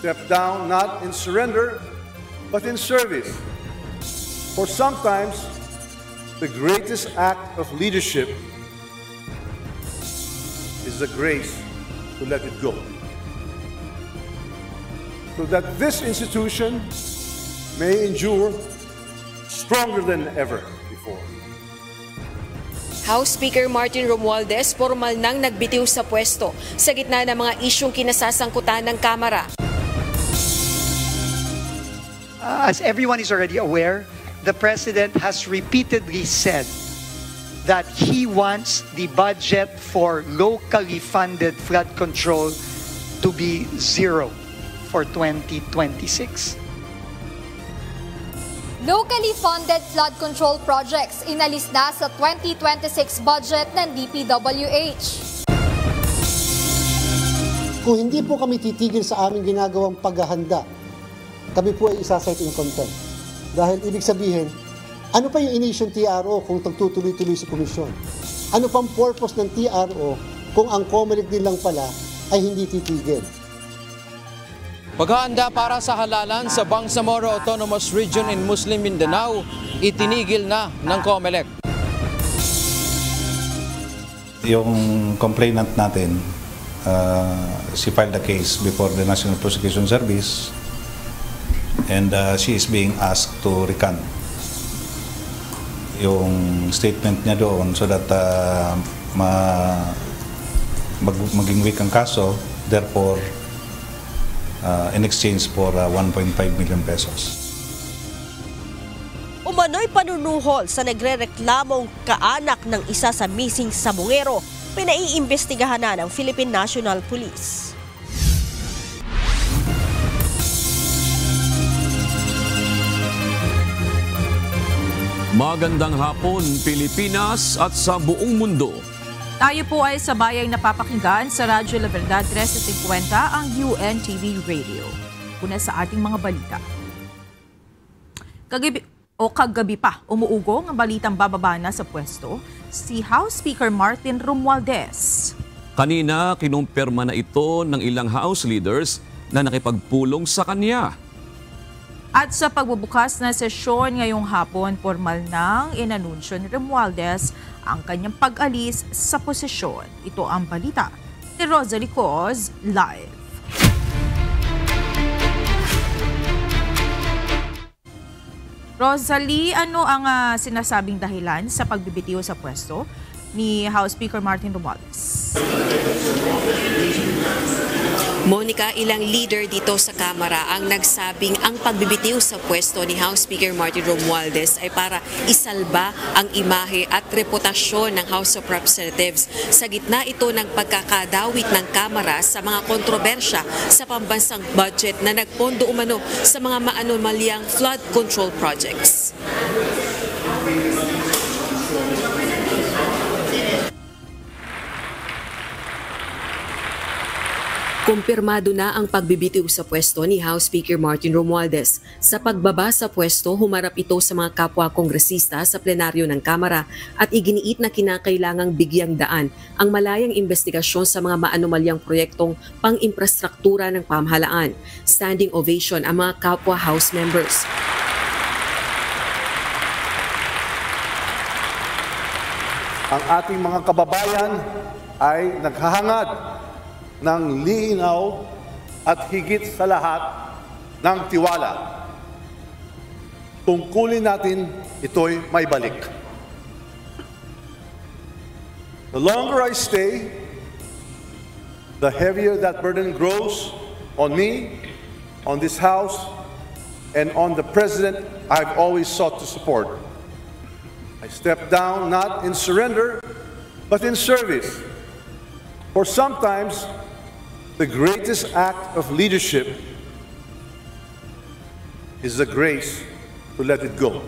step down not in surrender, but in service. For sometimes, the greatest act of leadership is the grace to let it go. So that this institution may endure stronger than ever before. House Speaker Martin Romualdez formal nang nagbitiw sa pwesto sa gitna ng mga isyong kinasasangkutan ng Kamara. As everyone is already aware, the President has repeatedly said that he wants the budget for locally funded flood control to be zero for 2026. Locally funded flood control projects inalis na sa 2026 budget ng DPWH. Kung hindi po kami titigil sa aming ginagawang paghahanda, kami po ay isasite in contempt. Dahil ibig sabihin, ano pa yung initial TRO kung tagtutuloy-tuloy sa komisyon? Ano pang purpose ng TRO kung ang COMELEC din lang pala ay hindi titigil? Paghahanda para sa halalan sa Bangsamoro Autonomous Region in Muslim Mindanao, itinigil na ng COMELEC. Yung complainant natin, she filed a case before the National Prosecution Service and she is being asked to recant yung statement niya doon so that maging weak ang kaso, therefore in exchange for 1.5 million pesos. Umano'y panunuhol sa nagre-reklamong kaanak ng isa sa missing sabongero, pinaiimbestigahan na ng Philippine National Police. Magandang hapon, Pilipinas at sa buong mundo. Tayo po ay sabayang napapakinggan sa Radyo La Verdad 1350 ang UNTV Radio. Una sa ating mga balita. Kagabi pa, umuugong ang balitang bababa na sa pwesto si House Speaker Martin Romualdez. Kanina, kinumpirma na ito ng ilang House leaders na nakipagpulong sa kanya. At sa pagbubukas na sesyon ngayong hapon, formal nang inanunsyo ni Romualdez ang kanyang pag-alis sa posisyon. Ito ang balita ni Rosalie Coz live. Rosalie, ano ang sinasabing dahilan sa pagbibitiw sa pwesto ni House Speaker Martin Romualdez? Monica, ilang leader dito sa Kamara ang nagsabing ang pagbibitiw sa pwesto ni House Speaker Martin Romualdez ay para isalba ang imahe at reputasyon ng House of Representatives sa gitna ito ng pagkakadawit ng Kamara sa mga kontrobersya sa pambansang budget na nagpondo umano sa mga maanomalyang flood control projects. Kumpirmado na ang pagbibitiw sa pwesto ni House Speaker Martin Romualdez. Sa pagbaba sa pwesto, humarap ito sa mga kapwa kongresista sa plenaryo ng Kamara at iginiit na kinakailangang bigyang daan ang malayang investigasyon sa mga maanomalyang proyektong pang-imprastruktura ng pamahalaan. Standing ovation ang mga kapwa House members. Ang ating mga kababayan ay naghahangad ng linaw at higit sa lahat ng tiwala. Tungkulin natin ito'y may balik. The longer I stay, the heavier that burden grows on me, on this House, and on the President I've always sought to support. I step down not in surrender, but in service. For sometimes, the greatest act of leadership is the grace to let it go.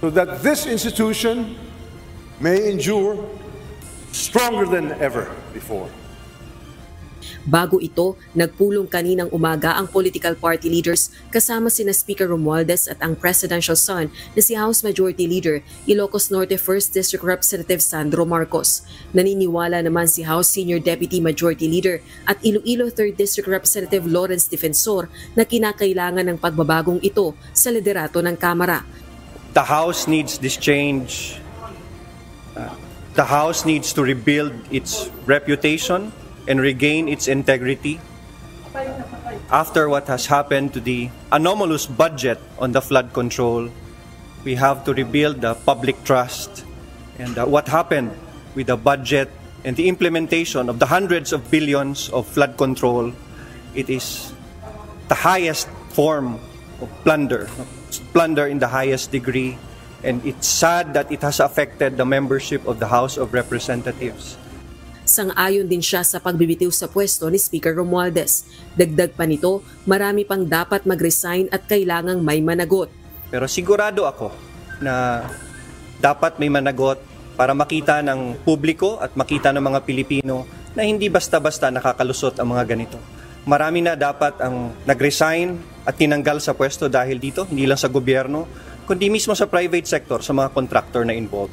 So that this institution may endure stronger than ever before. Bago ito, nagpulong kaninang umaga ang political party leaders kasama sina Speaker Romualdez at ang presidential son na si House Majority Leader Ilocos Norte 1st District Representative Sandro Marcos. Naniniwala naman si House Senior Deputy Majority Leader at Iloilo 3rd District Representative Lawrence Defensor na kinakailangan ng pagbabagong ito sa liderato ng Kamara. The House needs this change. The House needs to rebuild its reputation and regain its integrity. After what has happened to the anomalous budget on the flood control, we have to rebuild the public trust. And what happened with the budget and the implementation of the hundreds of billions of flood control, it is the highest form of plunder in the highest degree. And it's sad that it has affected the membership of the House of Representatives. Sang-ayon din siya sa pagbibitiw sa pwesto ni Speaker Romualdez. Dagdag pa nito, marami pang dapat mag-resign at kailangang may managot. Pero sigurado ako na dapat may managot para makita ng publiko at makita ng mga Pilipino na hindi basta-basta nakakalusot ang mga ganito. Marami na dapat ang nag-resign at tinanggal sa pwesto dahil dito, hindi lang sa gobyerno, kundi mismo sa private sector, sa mga contractor na involved.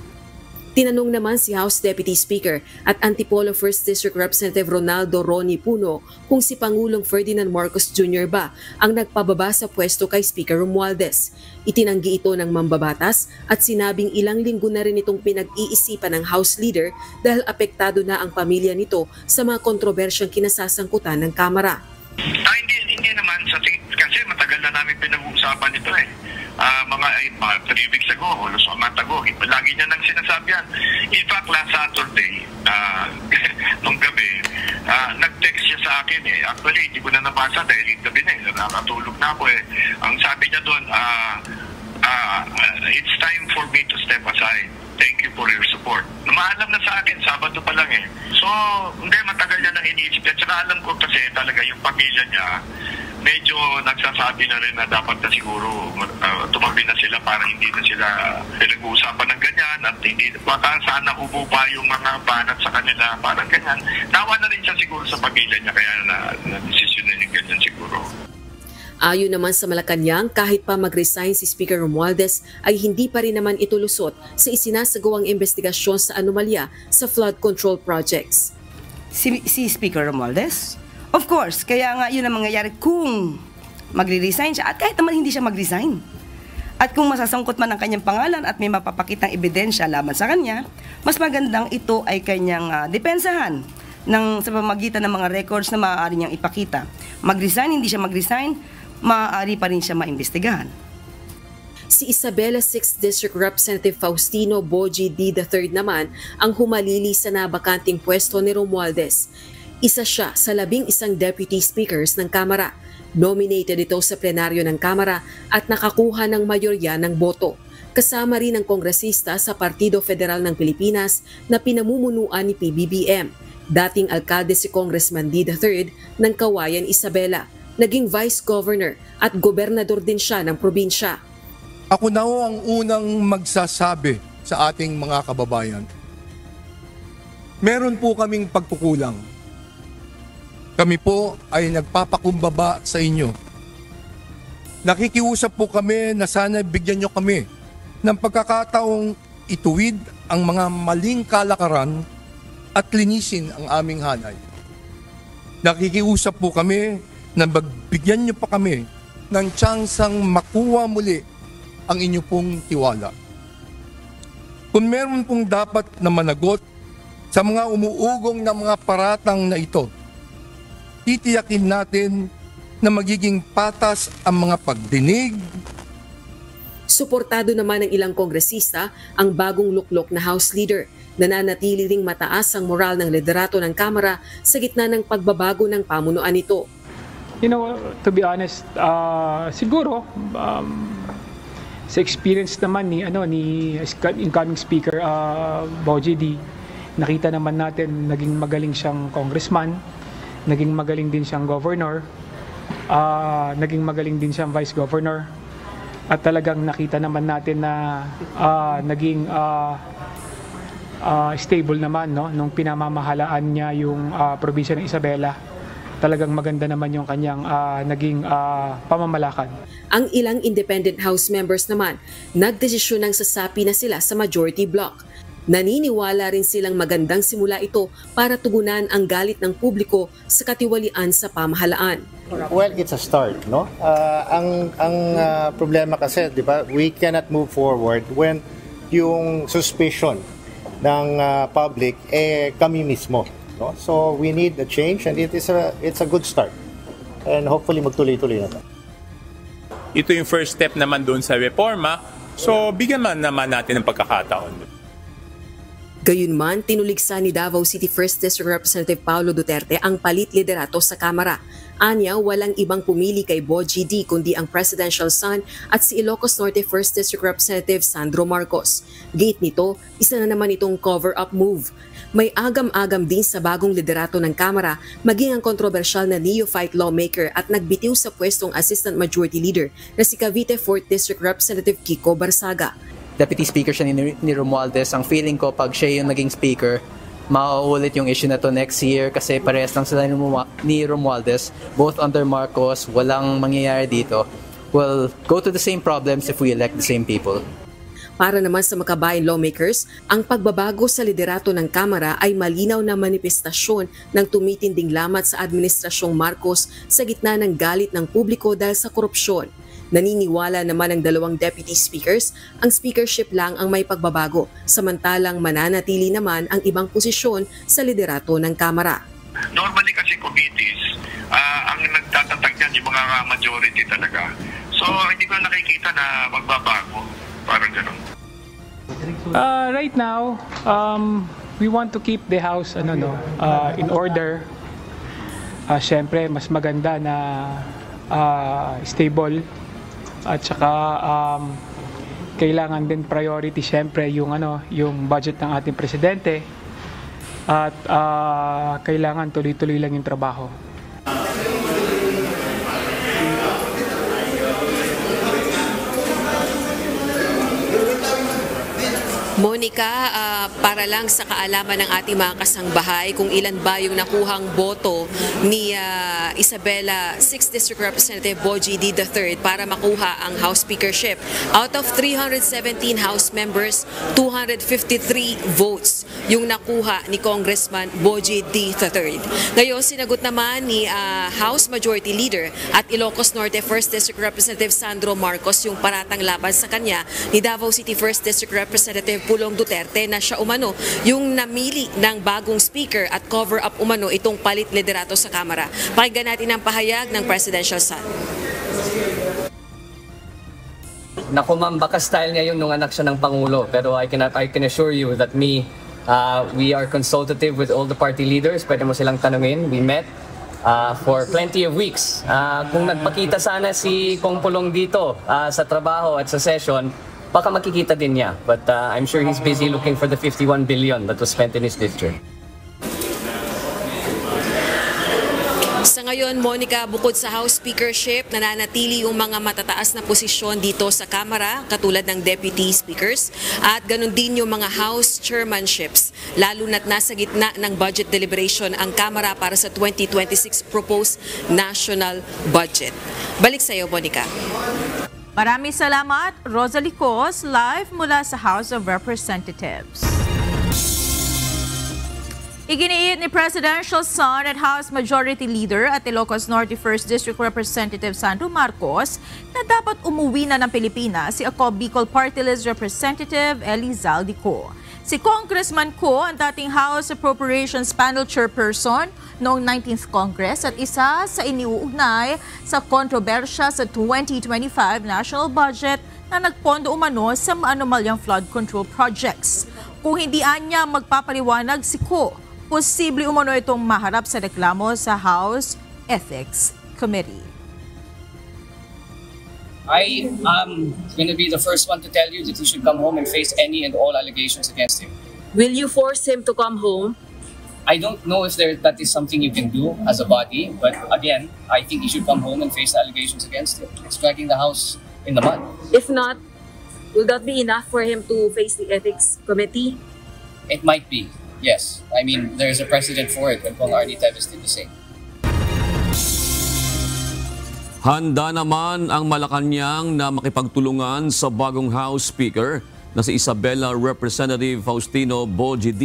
Tinanong naman si House Deputy Speaker at Antipolo 1st District Representative Ronaldo Ronnie Puno kung si Pangulong Ferdinand Marcos Jr. ba ang nagpababa sa pwesto kay Speaker Romualdez. Itinanggi ito ng mambabatas at sinabing ilang linggo na rin itong pinag-iisipan ng House Leader dahil apektado na ang pamilya nito sa mga kontrobersyang kinasasangkutan ng Kamara. Hindi naman, kasi matagal na namin pinag-uusapan ito mga 3 weeks ago, halos a month ago, lagi niya nang sinasabi yan. In fact, last Saturday, nung gabi, nag-text siya sa akin Actually, hindi ko na nabasa dahil gabi na nakatulog na ako Ang sabi niya doon, it's time for me to step aside. Thank you for your support. Maalam na sa akin, Sabado pa lang So, hindi, matagal niya nang iniisip. At saka alam ko kasi talaga yung pamilya niya, medyo nagsasabi na rin na dapat na siguro tumabi na sila para hindi na sila pinag-uusapan ng ganyan at hindi, baka sana ubo pa yung mga banat sa kanila, parang ganyan. Tawa na rin siya siguro sa pamilya niya kaya na-desisyon yung ganyan siguro. Ayon naman sa Malacanang, kahit pa mag-resign si Speaker Romualdez ay hindi pa rin naman ito lusot sa isinasagawang investigasyon sa anomalya sa flood control projects. Si Speaker Romualdez? Of course, kaya nga yun ang mangyayari kung magre-resign siya at kahit naman hindi siya mag-resign. At kung masasangkot man ang kanyang pangalan at may mapapakitang ebidensya laban sa kanya, mas magandang ito ay kanyang depensahan sa pamamagitan ng mga records na maaari niyang ipakita. Mag-resign, hindi siya mag-resign, maaari pa rin siya maimbestigahan. Si Isabela 6th District Representative Faustino Boji D. III naman ang humalili sa nabakanting pwesto ni Romualdez. Isa siya sa 11 deputy speakers ng Kamara. Nominated ito sa plenaryo ng Kamara at nakakuha ng mayorya ng boto. Kasama rin ang kongresista sa Partido Federal ng Pilipinas na pinamumunuan ni PBBM. Dating alkalde si Congressman D. III ng Kawayan, Isabela. Naging vice governor at gobernador din siya ng probinsya. Ako na ho ang unang magsasabi sa ating mga kababayan. Meron po kaming pagkukulang. Kami po ay nagpapakumbaba sa inyo. Nakikiusap po kami na sana bigyan nyo kami ng pagkakataong ituwid ang mga maling kalakaran at linisin ang aming hanay. Nakikiusap po kami na magbigyan nyo pa kami ng tsansang makuha muli ang inyo pong tiwala. Kung meron pong dapat na managot sa mga umuugong na mga paratang na ito, titiyakin natin na magiging patas ang mga pagdinig. Suportado naman ng ilang kongresista ang bagong luklok na House Leader. Nananatili ring mataas ang moral ng liderato ng Kamara sa gitna ng pagbabago ng pamunuan nito. You know, to be honest, siguro sa experience naman ni incoming Speaker Boji D, nakita naman natin naging magaling siyang congressman. Naging magaling din siyang governor, naging magaling din siyang vice governor, at talagang nakita naman natin na naging stable naman nung pinamamahalaan niya yung probinsya ng Isabela. talagang maganda naman yung kanyang naging pamamalakad. Ang ilang independent House members naman, nagdesisyon ng sasapi na sila sa majority bloc. Naniniwala rin silang magandang simula ito para tugunan ang galit ng publiko sa katiwalian sa pamahalaan. Well, it's a start, no? Ang problema kasi, di ba, we cannot move forward when yung suspicion ng public kami mismo, no? So we need a change, and it's a good start. And hopefully magtuloy-tuloy na ito. Ito yung first step naman doon sa reforma. So bigyan naman natin ng pagkakataon. Gayunman, tinuligsa ni Davao City 1st District Representative Paulo Duterte ang palit liderato sa Kamara. Anya, walang ibang pumili kay Bogie D kundi ang presidential son at si Ilocos Norte 1st District Representative Sandro Marcos. Gate nito, isa na naman itong cover-up move. May agam-agam din sa bagong liderato ng Kamara, maging ang kontrobersyal na neophyte lawmaker at nagbitiw sa pwestong Assistant Majority Leader na si Cavite 4th District Representative Kiko Barsaga. Deputy Speaker siya ni Romualdez. Ang feeling ko pag siya yung naging speaker, mauulit yung issue na to next year kasi parehas lang sila ni Romualdez. Both under Marcos, walang mangyayari dito. We'll go to the same problems if we elect the same people. Para naman sa makabayan lawmakers, ang pagbabago sa liderato ng Kamara ay malinaw na manifestasyon ng tumitinding lamat sa administrasyong Marcos sa gitna ng galit ng publiko dahil sa korupsyon. Naniniwala naman ang dalawang deputy speakers, ang speakership lang ang may pagbabago, samantalang mananatili naman ang ibang posisyon sa liderato ng Kamara. Normally kasi committees, ang nagtatatag niyan yung mga majority talaga. So hindi ko nakikita na magbabago. Parang ganun. Right now, we want to keep the house in order. Siyempre, mas maganda na stable. At saka kailangan din priority siyempre yung budget ng ating presidente at kailangan tuloy-tuloy lang yung trabaho. Monica, para lang sa kaalaman ng ating mga kasangbahay kung ilan ba yung nakuhang boto ni Isabela 6th District Representative Bogie D. III para makuha ang House Speakership. Out of 317 House members, 253 votes yung nakuha ni Congressman Bogie D. III. Ngayon, sinagot naman ni House Majority Leader at Ilocos Norte 1st District Representative Sandro Marcos yung paratang laban sa kanya ni Davao City 1st District Representative Pulong Duterte na siya umano yung namili ng bagong speaker at cover-up umano itong palit liderato sa Kamara. Pakinggan natin ang pahayag ng presidential son. Naku ma'am, baka style niya yun nung anak siya ng Pangulo. Pero I can assure you that we are consultative with all the party leaders. Pwede mo silang tanungin. We met for plenty of weeks. Kung nagpakita sana si Kong Pulong dito sa trabaho at sa session, baka makikita din niya. But I'm sure he's busy looking for the 51 billion that was spent in his district. Sa ngayon, Monica, bukod sa House Speakership, nananatili yung mga matataas na posisyon dito sa Kamara, katulad ng Deputy Speakers, at ganun din yung mga House Chairmanships, lalo na't nasa gitna ng budget deliberation ang Kamara para sa 2026 proposed national budget. Balik sa iyo, Monica. Maraming salamat, Rosalie Cos, live mula sa House of Representatives. Iginiit ni Presidential son at House Majority Leader at Ilocos Norte 1st District Representative Sandro Marcos na dapat umuwi na ng Pilipinas si Ako Bicol Party List Representative Elizalde Co. Si Congressman Co ang dating House Appropriations Panel Chairperson noong 19th Congress at isa sa iniuugnay sa kontrobersya sa 2025 national budget na nagpondo umano sa maanumalyang flood control projects. Kung hindi anya magpapaliwanag si Co, posible umano itong maharap sa reklamo sa House Ethics Committee. I am going to be the first one to tell you that he should come home and face any and all allegations against him. Will you force him to come home? I don't know if that is something you can do as a body, but again, I think he should come home and face the allegations against him. It's dragging the House in the mud. If not, will that be enough for him to face the Ethics Committee? It might be, yes. I mean, there's a precedent for it when Pong Arnie Teves did the same. Handa naman ang Malacanang na makipagtulungan sa bagong House Speaker na si Isabela Representative Faustino Boji D.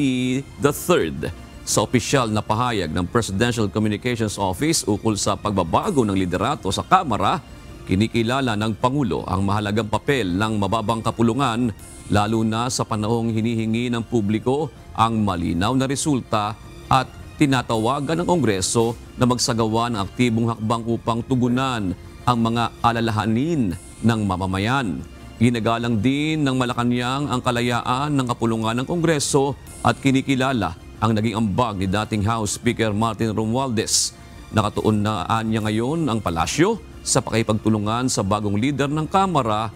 III. Sa opisyal na pahayag ng Presidential Communications Office ukol sa pagbabago ng liderato sa Kamara, kinikilala ng Pangulo ang mahalagang papel ng mababang kapulungan lalo na sa panahong hinihingi ng publiko ang malinaw na resulta at tinatawagan ng Kongreso na magsagawa ng aktibong hakbang upang tugunan ang mga alalahanin ng mamamayan. Ginagalang din ng Malacanang ang kalayaan ng kapulungan ng Kongreso at kinikilala ang naging ambag ni dating House Speaker Martin Romualdez. Nakatuon na niya ngayon ang palasyo sa pakipagtulungan sa bagong leader ng Kamara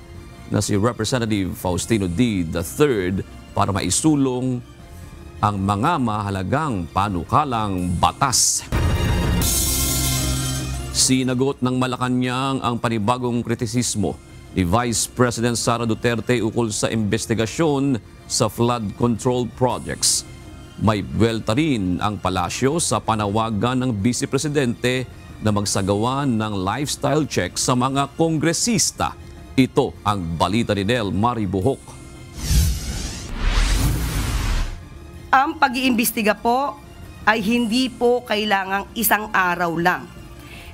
na si Representative Faustino D. III para maisulong ang mga mahalagang panukalang batas. Sinagot ng Malacanang ang panibagong kritisismo ni Vice President Sara Duterte ukol sa investigasyon sa flood control projects. May buwelta rin ang palasyo sa panawagan ng Vice Presidente na magsagawa ng lifestyle check sa mga kongresista. Ito ang balita ni Nel Maribuhok. Ang pag-iimbestiga po ay hindi po kailangang isang araw lang.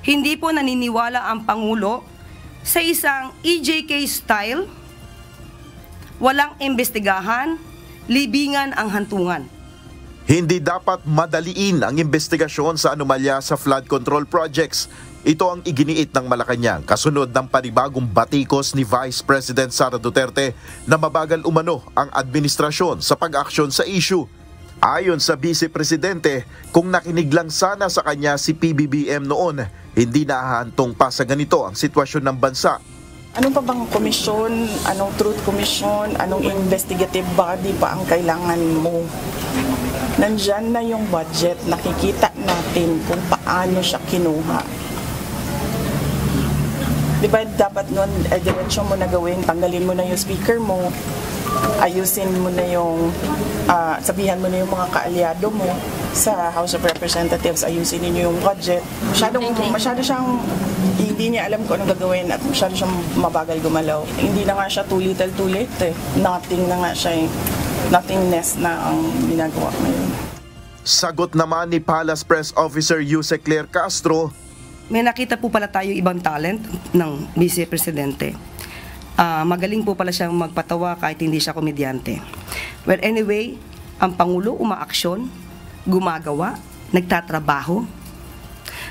Hindi po naniniwala ang Pangulo sa isang EJK style, walang imbestigahan, libingan ang hantungan. Hindi dapat madaliin ang investigasyon sa anomalya sa flood control projects. Ito ang iginiit ng Malacanang kasunod ng panibagong batikos ni Vice President Sara Duterte na mabagal umano ang administrasyon sa pag-aksyon sa issue. Ayon sa Vice Presidente, kung nakinig lang sana sa kanya si PBBM noon, hindi nahahantong pa sa ganito ang sitwasyon ng bansa. Ano pa bang komisyon, anong truth commission, anong investigative body pa ang kailangan mo? Nandyan na yung budget, nakikita natin kung paano siya kinuha. Diba dapat nun, diretsyo mo na gawin, tanggalin mo na yung speaker mo, ayusin mo na yung, sabihan mo na yung mga kaalyado mo sa House of Representatives, ayusin niyo yung budget. Masyado siyang, hindi niya alam kung anong gagawin at masyado siyang mabagal gumalaw. Hindi na nga siya too little too late eh. Nothing na nga siya eh. Nothingness na ang ginagawa ngayon. Sagot naman ni Palace Press Officer Yuse Claire Castro, may nakita po pala tayo ibang talent ng Vice Presidente. Magaling po pala siyang magpatawa kahit hindi siya komedyante. Well, anyway, ang Pangulo umaaksyon, gumagawa, nagtatrabaho.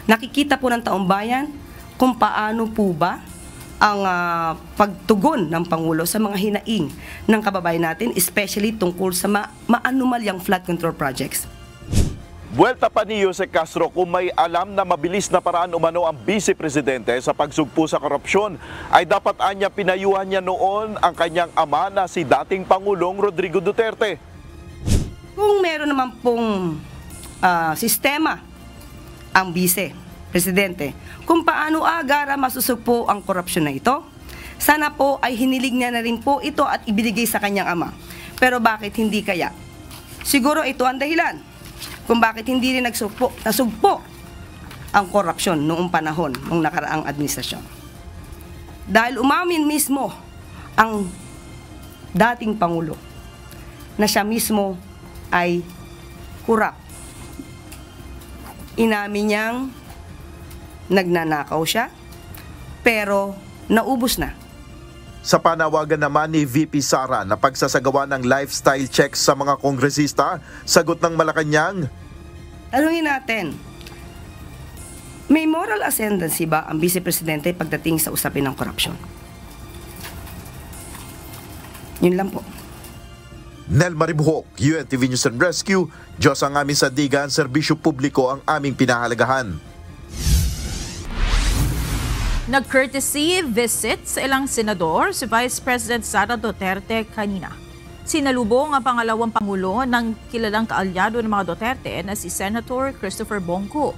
Nakikita po ng taong bayan kung paano po ba ang pagtugon ng Pangulo sa mga hinaing ng kababayan natin, especially tungkol sa maanumalyang flood control projects. buwelta pa ni Yuse Castro, kung may alam na mabilis na paraan umano ang Vice Presidente sa pagsugpo sa korupsyon, ay dapat anya pinayuhan niya noon ang kanyang ama na si dating Pangulong Rodrigo Duterte. Kung meron naman pong sistema ang Vice Presidente kung paano agara masusugpo ang korupsyon na ito, sana po ay hinilig niya na rin po ito at ibinigay sa kanyang ama. Pero bakit hindi kaya? Siguro ito ang dahilan kung bakit hindi rin nasugpo ang korupsyon noong panahon ng nakaraang administrasyon. Dahil umamin mismo ang dating Pangulo na siya mismo ay kurap. Inamin niyang nagnanakaw siya, pero naubos na. Sa panawagan naman ni VP Sara na pagsasagawa ng lifestyle checks sa mga kongresista, sagot ng Malacanang, tanungin natin, may moral ascendancy ba ang Vice Presidente pagdating sa usapin ng korupsyon? Yun lang po. Nel Maribuhok, UNTV News and Rescue. Diyos ang aming sandigan, serbisyo publiko ang aming pinahalagahan. Nag-courtesy visit sa ilang senador si Vice President Sara Duterte kanina. Sinalubong ang pangalawang pangulo ng kilalang kaalyado ng mga Duterte na si Senator Christopher Bongo.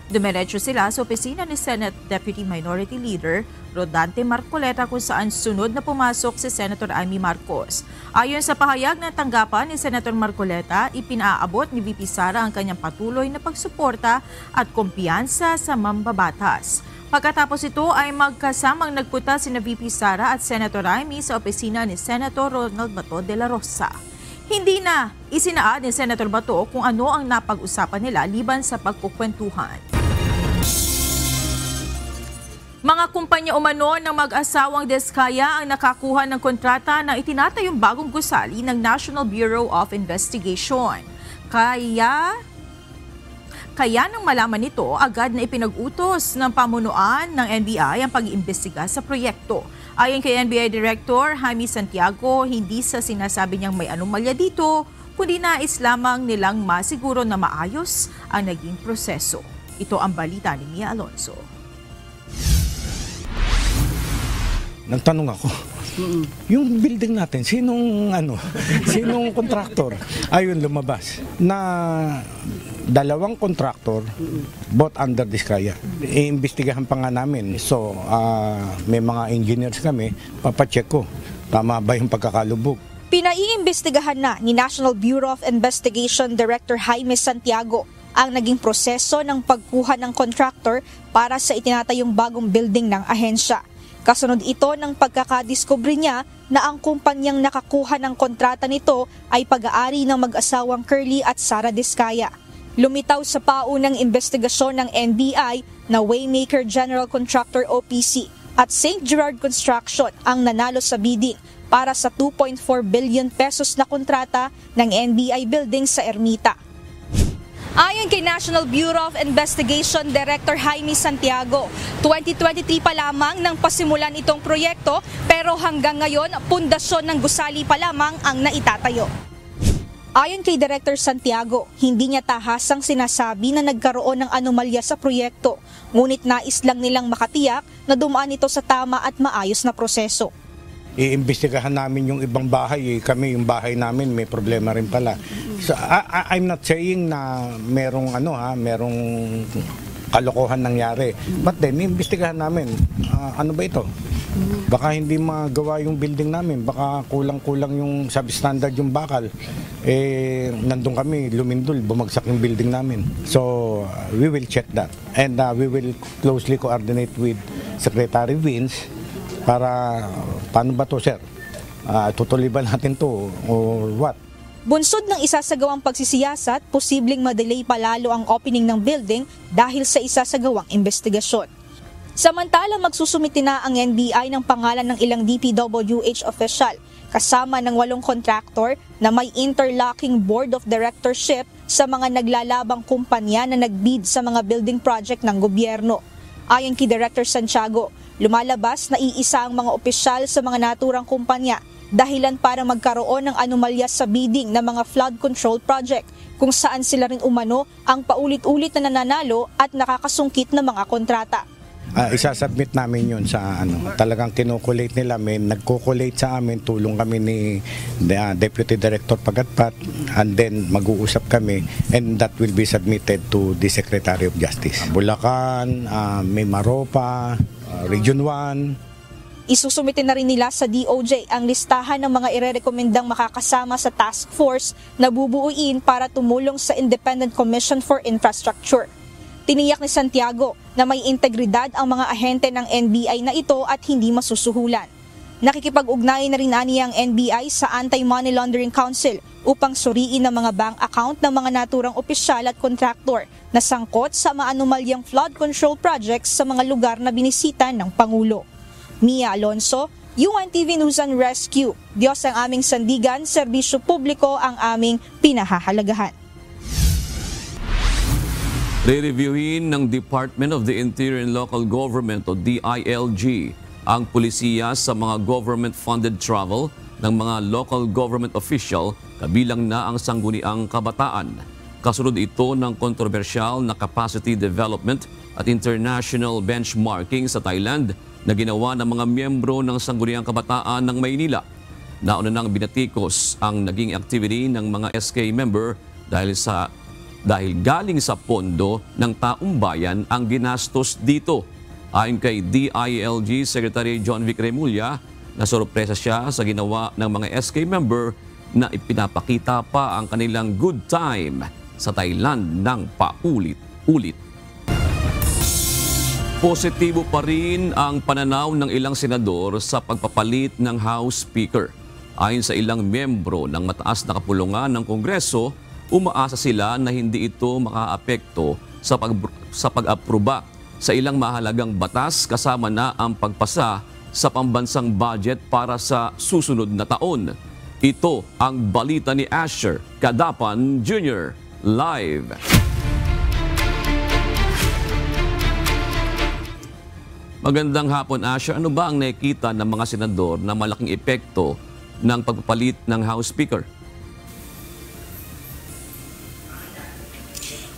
Dumiretso sila sa opisina ni Senate Deputy Minority Leader Rodante Marcoleta kung saan sunod na pumasok si Senator Amy Marcos. Ayon sa pahayag ng tanggapan ni Senator Marcoleta, ipinaabot ni VP Sara ang kanyang patuloy na pagsuporta at kumpiyansa sa mambabatas. Pagkatapos ito ay magkasamang nagpunta sina VP Sara at Senator Raimi sa opisina ni Senator Ronald Bato de la Rosa. Hindi na isinaad ni Senator Bato kung ano ang napag-usapan nila liban sa pagkukwentuhan. Mga kumpanya umano ng mag-asawang Diskaya ang nakakuha ng kontrata na itinatayong bagong gusali ng National Bureau of Investigation. Kaya nang malaman nito, agad na ipinag-utos ng pamunuan ng NBI ang pag-iimbestiga sa proyekto. Ayon kay NBI Director Jaime Santiago, hindi sa sinasabi niyang may anomalya dito, kundi nais lamang nilang masiguro na maayos ang naging proseso. Ito ang balita ni Mia Alonso. Nagtanong ako, yung building natin, sinong kontraktor? Ayun, lumabas na 2 kontraktor, both under Diskaya. Iimbestigahan pa nga namin. So, may mga engineers kami, papacheck ko, tama ba yung pagkakalubog. Pinaiimbestigahan na ni National Bureau of Investigation Director Jaime Santiago ang naging proseso ng pagkuha ng kontraktor para sa itinatayong bagong building ng ahensya. Kasunod ito ng pagkakadiskubre niya na ang kumpanyang nakakuha ng kontrata nito ay pag-aari ng mag-asawang Curly at Sara Diskaya. Lumitaw sa paunang investigasyon ng NBI na Waymaker General Contractor OPC at St. Gerard Construction ang nanalo sa bidding para sa 2.4 billion pesos na kontrata ng NBI building sa Ermita. Ayon kay National Bureau of Investigation Director Jaime Santiago, 2023 pa lamang nang pasimulan itong proyekto pero hanggang ngayon pundasyon ng gusali pa lamang ang naitatayo. Ayon kay Director Santiago, hindi niya tahasang sinasabi na nagkaroon ng anomalya sa proyekto, ngunit nais lang nilang makatiyak na dumaan ito sa tama at maayos na proseso. Iimbestigahan namin yung ibang bahay, kami yung bahay namin may problema rin pala. So, I'm not saying na merong kalokohan nangyari. But then, iimbestigahan namin, ano ba ito? Baka hindi magawa yung building namin, baka kulang-kulang yung substandard yung bakal. Nandun kami, lumindol, bumagsak yung building namin. So, we will check that. And we will closely coordinate with Secretary Vince para, paano ba to, sir? Tutuloy ba natin to or what? Bunsod ng isasagawang pagsisiyasat, posibleng madelay palalo ang opening ng building dahil sa isasagawang investigasyon. Samantala, magsusumiti na ang NBI ng pangalan ng ilang DPWH official kasama ng 8 kontraktor na may interlocking board of directorship sa mga naglalabang kumpanya na nagbid sa mga building project ng gobyerno. Ayon kay Director Santiago, lumalabas na iisa ang mga opisyal sa mga naturang kumpanya dahilan para magkaroon ng anomalya sa bidding ng mga flood control project kung saan sila rin umano ang paulit-ulit na nananalo at nakakasungkit na mga kontrata. Isasubmit namin yun sa talagang kinukulate nila, may nagkukulate sa amin, tulong kami ni Deputy Director Pagatpat, and then mag-uusap kami and that will be submitted to the Secretary of Justice. Bulacan, may Maropa, Region 1. Isusumitin na rin nila sa DOJ ang listahan ng mga irerekomendang makakasama sa task force na bubuuin para tumulong sa Independent Commission for Infrastructure. Tiniyak ni Santiago na may integridad ang mga ahente ng NBI na ito at hindi masusuhulan. Nakikipag-ugnayan na rin ang NBI sa Anti-Money Laundering Council upang suriin ang mga bank account ng mga naturang opisyal at kontraktor na sangkot sa maanomalyang flood control projects sa mga lugar na binisita ng Pangulo. Mia Alonso, UNTV News and Rescue. Diyos ang aming sandigan, serbisyo publiko ang aming pinahahalagahan. Re-reviewin ng Department of the Interior and Local Government o DILG ang pulisiya sa mga government-funded travel ng mga local government official kabilang na ang sangguniang kabataan. Kasunod ito ng kontrobersyal na capacity development at international benchmarking sa Thailand na ginawa ng mga miyembro ng sangguniang kabataan ng Maynila. Nauna nang binatikos ang naging activity ng mga SK member dahil galing sa pondo ng taong bayan ang ginastos dito. Ayon kay DILG Secretary John Vic Remulla, nasorpresa siya sa ginawa ng mga SK member na ipinapakita pa ang kanilang good time sa Thailand ng paulit-ulit. Positibo pa rin ang pananaw ng ilang senador sa pagpapalit ng House Speaker. Ayon sa ilang miyembro ng mataas na kapulungan ng Kongreso, umaasa sila na hindi ito makaapekto sa pag-aproba sa ilang mahalagang batas kasama na ang pagpasa sa pambansang budget para sa susunod na taon. Ito ang balita ni Asher Cadapan Jr. Live. Magandang hapon, Asher. Ano ba ang nakikita ng mga senador na malaking epekto ng pagpapalit ng House Speaker?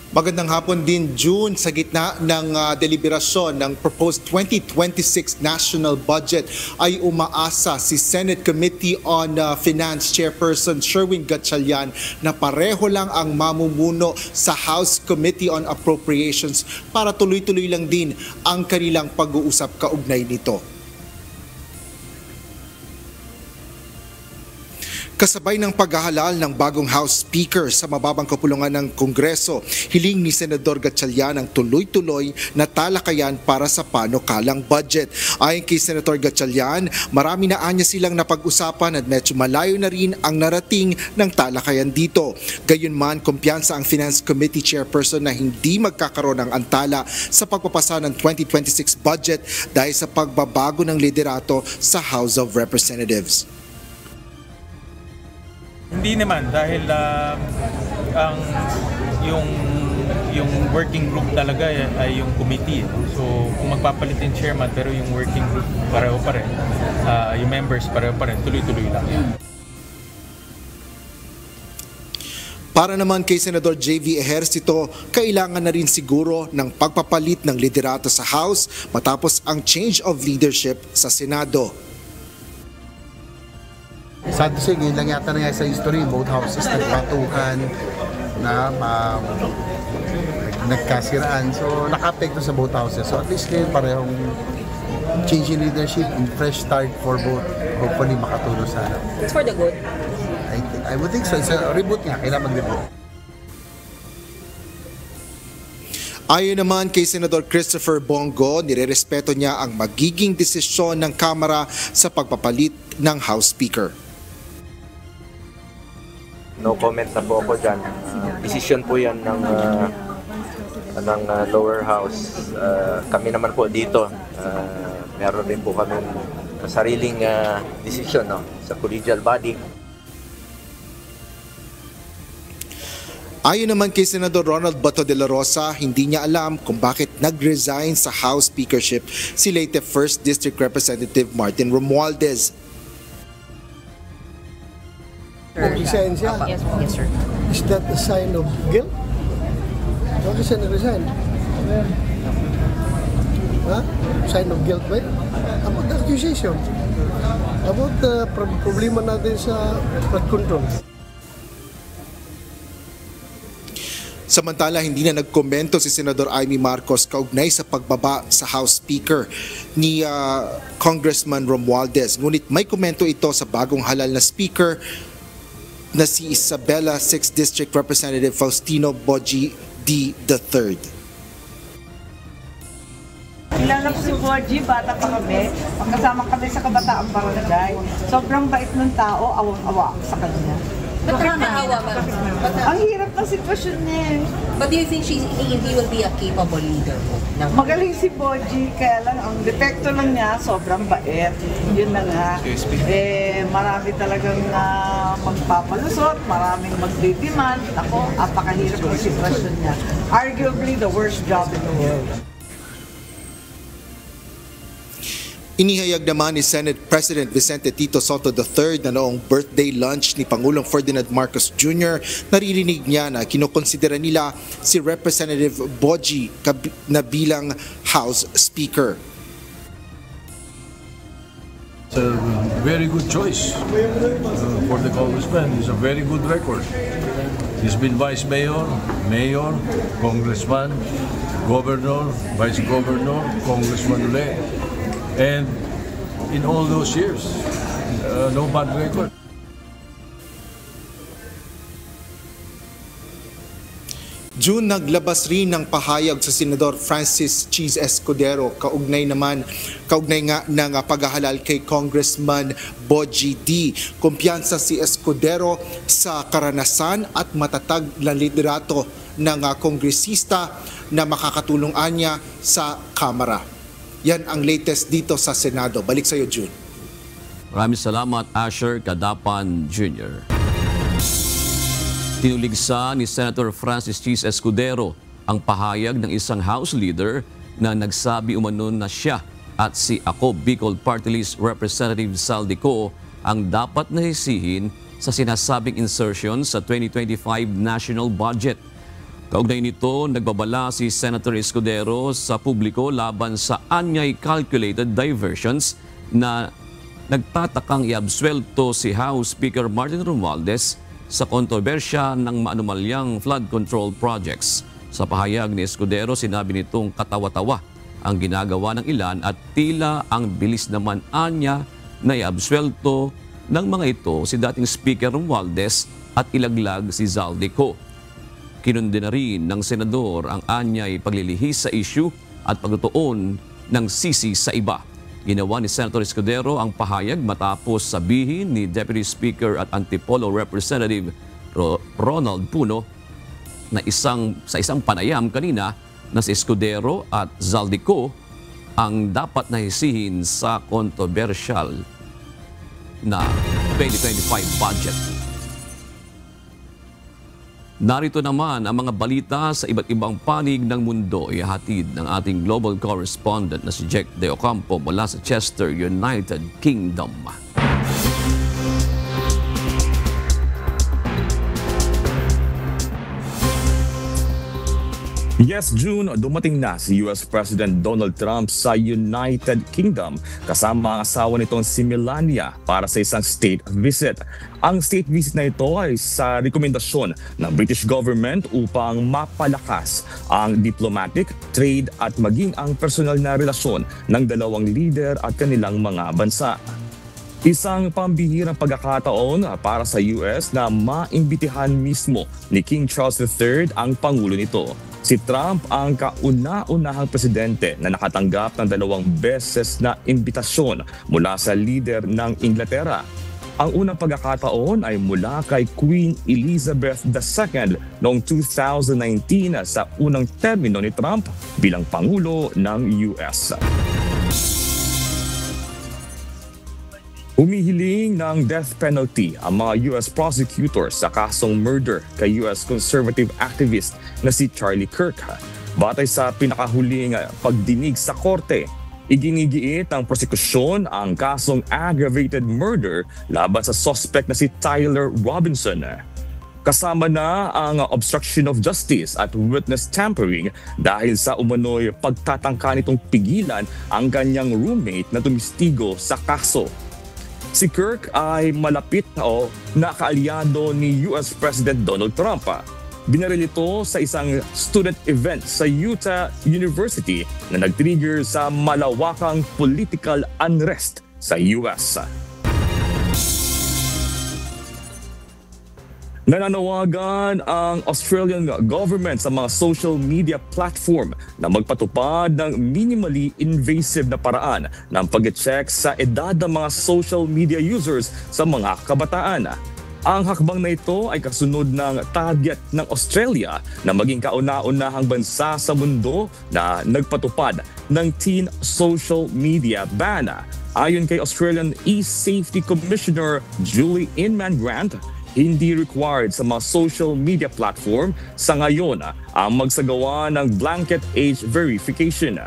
Magandang hapon din, June. Sa gitna ng deliberasyon ng proposed 2026 national budget ay umaasa si Senate Committee on Finance Chairperson Sherwin Gatchalian na pareho lang ang mamumuno sa House Committee on Appropriations para tuloy-tuloy lang din ang kanilang pag-uusap kaugnay nito. Kasabay ng paghahalal ng bagong House Speaker sa mababang kapulungan ng Kongreso, hiling ni Senador Gatchalian ang tuloy-tuloy na talakayan para sa panukalang budget. Ayon kay Senator Gatchalian, marami na anya silang napag-usapan at medyo malayo na rin ang narating ng talakayan dito. Gayunman, kumpiyansa ang Finance Committee Chairperson na hindi magkakaroon ng antala sa pagpapasa ng 2026 budget dahil sa pagbabago ng liderato sa House of Representatives. Hindi naman dahil yung working group talaga ay yung committee. So kung magpapalit yung chairman pero yung working group pareho pa rin, yung members pareho pa rin, tuloy-tuloy lang. Para naman kay Senador J.V. Ejercito, kailangan na rin siguro ng pagpapalit ng liderato sa House matapos ang change of leadership sa Senado. Sad to say, ngayon lang yata na sa history, both houses nagpatukan na nagkasiraan. So, naka-apekto sa both houses. So, at least ngayon parehong change in leadership and fresh start for both. Hopefully, makatulong sana. It's for the good? I would think so. It's a reboot nga. Kailangan mag-reboot. Ayon naman kay Senador Christopher Bongo, nirerespeto niya ang magiging desisyon ng Kamara sa pagpapalit ng House Speaker. No comment na po ako dyan. Decision po yan ng lower house. Kami naman po dito, meron din po kami sariling decision sa collegial body. Ayon naman kay Senador Ronald Bato de la Rosa, hindi niya alam kung bakit nag-resign sa House Speakership si late 1st District Representative Martin Romualdez. Nag-resign siya? Yes, sir. Is that a sign of guilt? Bakit siya nag-resign? Ha? Sign of guilt ba yun? About the accusation. About the problema natin sa flood control. Samantala, hindi na nagkomento si Senador Amy Marcos kaugnay sa pagbaba sa House Speaker ni Congressman Romualdez. Ngunit may komento ito sa bagong halal na Speaker na si Isabela 6th District Representative Faustino Boji D. III. Kilala ko si Boji, bata pa kami. Magkasama kami sa Kabataang Barangay. Sobrang bait ng tao, awang-awa sa kanya. Ang hirap ng sitwasyon niya. But do you think he will be a capable leader? Magaling si Boji, kaya lang ang depekto lang niya, sobrang bait. Yun na nga. Marami talagang magpapalusot, maraming magdidemand. Ako, apakahirap ng sitwasyon niya. Arguably the worst job in the world. Inihayag naman ni Senate President Vicente Tito Soto III na noong birthday lunch ni Pangulong Ferdinand Marcos Jr. naririnig niya na kinukonsidera nila si Representative Boji na bilang House Speaker. It's a very good choice for the congressman. It's a very good record. He's been vice mayor, mayor, congressman, governor, vice governor, congressman ulit. And in all those years, no bad record. June, naglabas rin ng pahayag sa Senador Francis Cheese Escudero kaugnay nga ng paghahalal kay Congressman Bogie D. Kumpiyansa si Escudero sa karanasan at matatag na liderato ng kongresista na makakatulong anya sa Kamara. Yan ang latest dito sa Senado. Balik sa iyo, June. Maraming salamat, Asher Cadapan Jr. Tinuligsa ni Senator Francis Cheese Escudero ang pahayag ng isang House leader na nagsabi umano na siya at si Ako Bicol Party List Representative Zaldico ang dapat nahisihin sa sinasabing insertion sa 2025 national budget. Kaugnay nito, nagbabala si Senator Escudero sa publiko laban sa anyay calculated diversions na nagtatakang iabswelto si House Speaker Martin Romualdez sa kontrobersya ng maanumalyang flood control projects. Sa pahayag ni Escudero, sinabi nitong katawa-tawa ang ginagawa ng ilan at tila ang bilis naman anya na iabswelto ng mga ito si dating Speaker Romualdez at ilaglag si Zaldico. Kinundi na rin ng senador ang anyay paglilihis sa issue at pagtutuon ng sisi sa iba. Ginawa ni Senator Escudero ang pahayag matapos sabihin ni Deputy Speaker at Antipolo Representative Ronald Puno na sa isang panayam kanina na si Escudero at Zaldico ang dapat nahisihin sa kontrobersyal na 2025 budget. Narito naman ang mga balita sa iba't ibang panig ng mundo ihatid ng ating global correspondent na si Jack De Ocampo mula sa Chester, United Kingdom. Yes, June, dumating na si US President Donald Trump sa United Kingdom kasama ang asawa nitong si Melania para sa isang state visit. Ang state visit na ito ay sa rekomendasyon ng British government upang mapalakas ang diplomatic, trade at maging ang personal na relasyon ng dalawang leader at kanilang mga bansa. Isang pambihirang pagkakataon para sa US na maimbitihan mismo ni King Charles III ang pangulo nito. Si Trump ang kauna-unahang presidente na nakatanggap ng 2 beses na imbitasyon mula sa leader ng Inglaterra. Ang unang pagkakataon ay mula kay Queen Elizabeth II noong 2019 sa unang termino ni Trump bilang Pangulo ng US. Humihiling ng death penalty ang mga US prosecutors sa kasong murder kay US conservative activist na si Charlie Kirk. Batay sa pinakahuling pagdinig sa korte, iginigiit ng prosekusyon ang kasong aggravated murder laban sa suspect na si Tyler Robinson. Kasama na ang obstruction of justice at witness tampering dahil sa umano'y pagtatangka nitong pigilan ang kanyang roommate na tumistigo sa kaso. Si Kirk ay malapit na kaalyado ni US President Donald Trump. Binaril ito sa isang student event sa Utah University na nag-trigger sa malawakang political unrest sa US. Nananawagan ang Australian government sa mga social media platform na magpatupad ng minimally invasive na paraan ng pag-check sa edad ng mga social media users sa mga kabataan. Ang hakbang na ito ay kasunod ng target ng Australia na maging kauna-unahang bansa sa mundo na nagpatupad ng teen social media ban. Ayon kay Australian E-Safety Commissioner Julie Inman-Grant, hindi required sa mga social media platform sa ngayon ang magsagawa ng blanket age verification.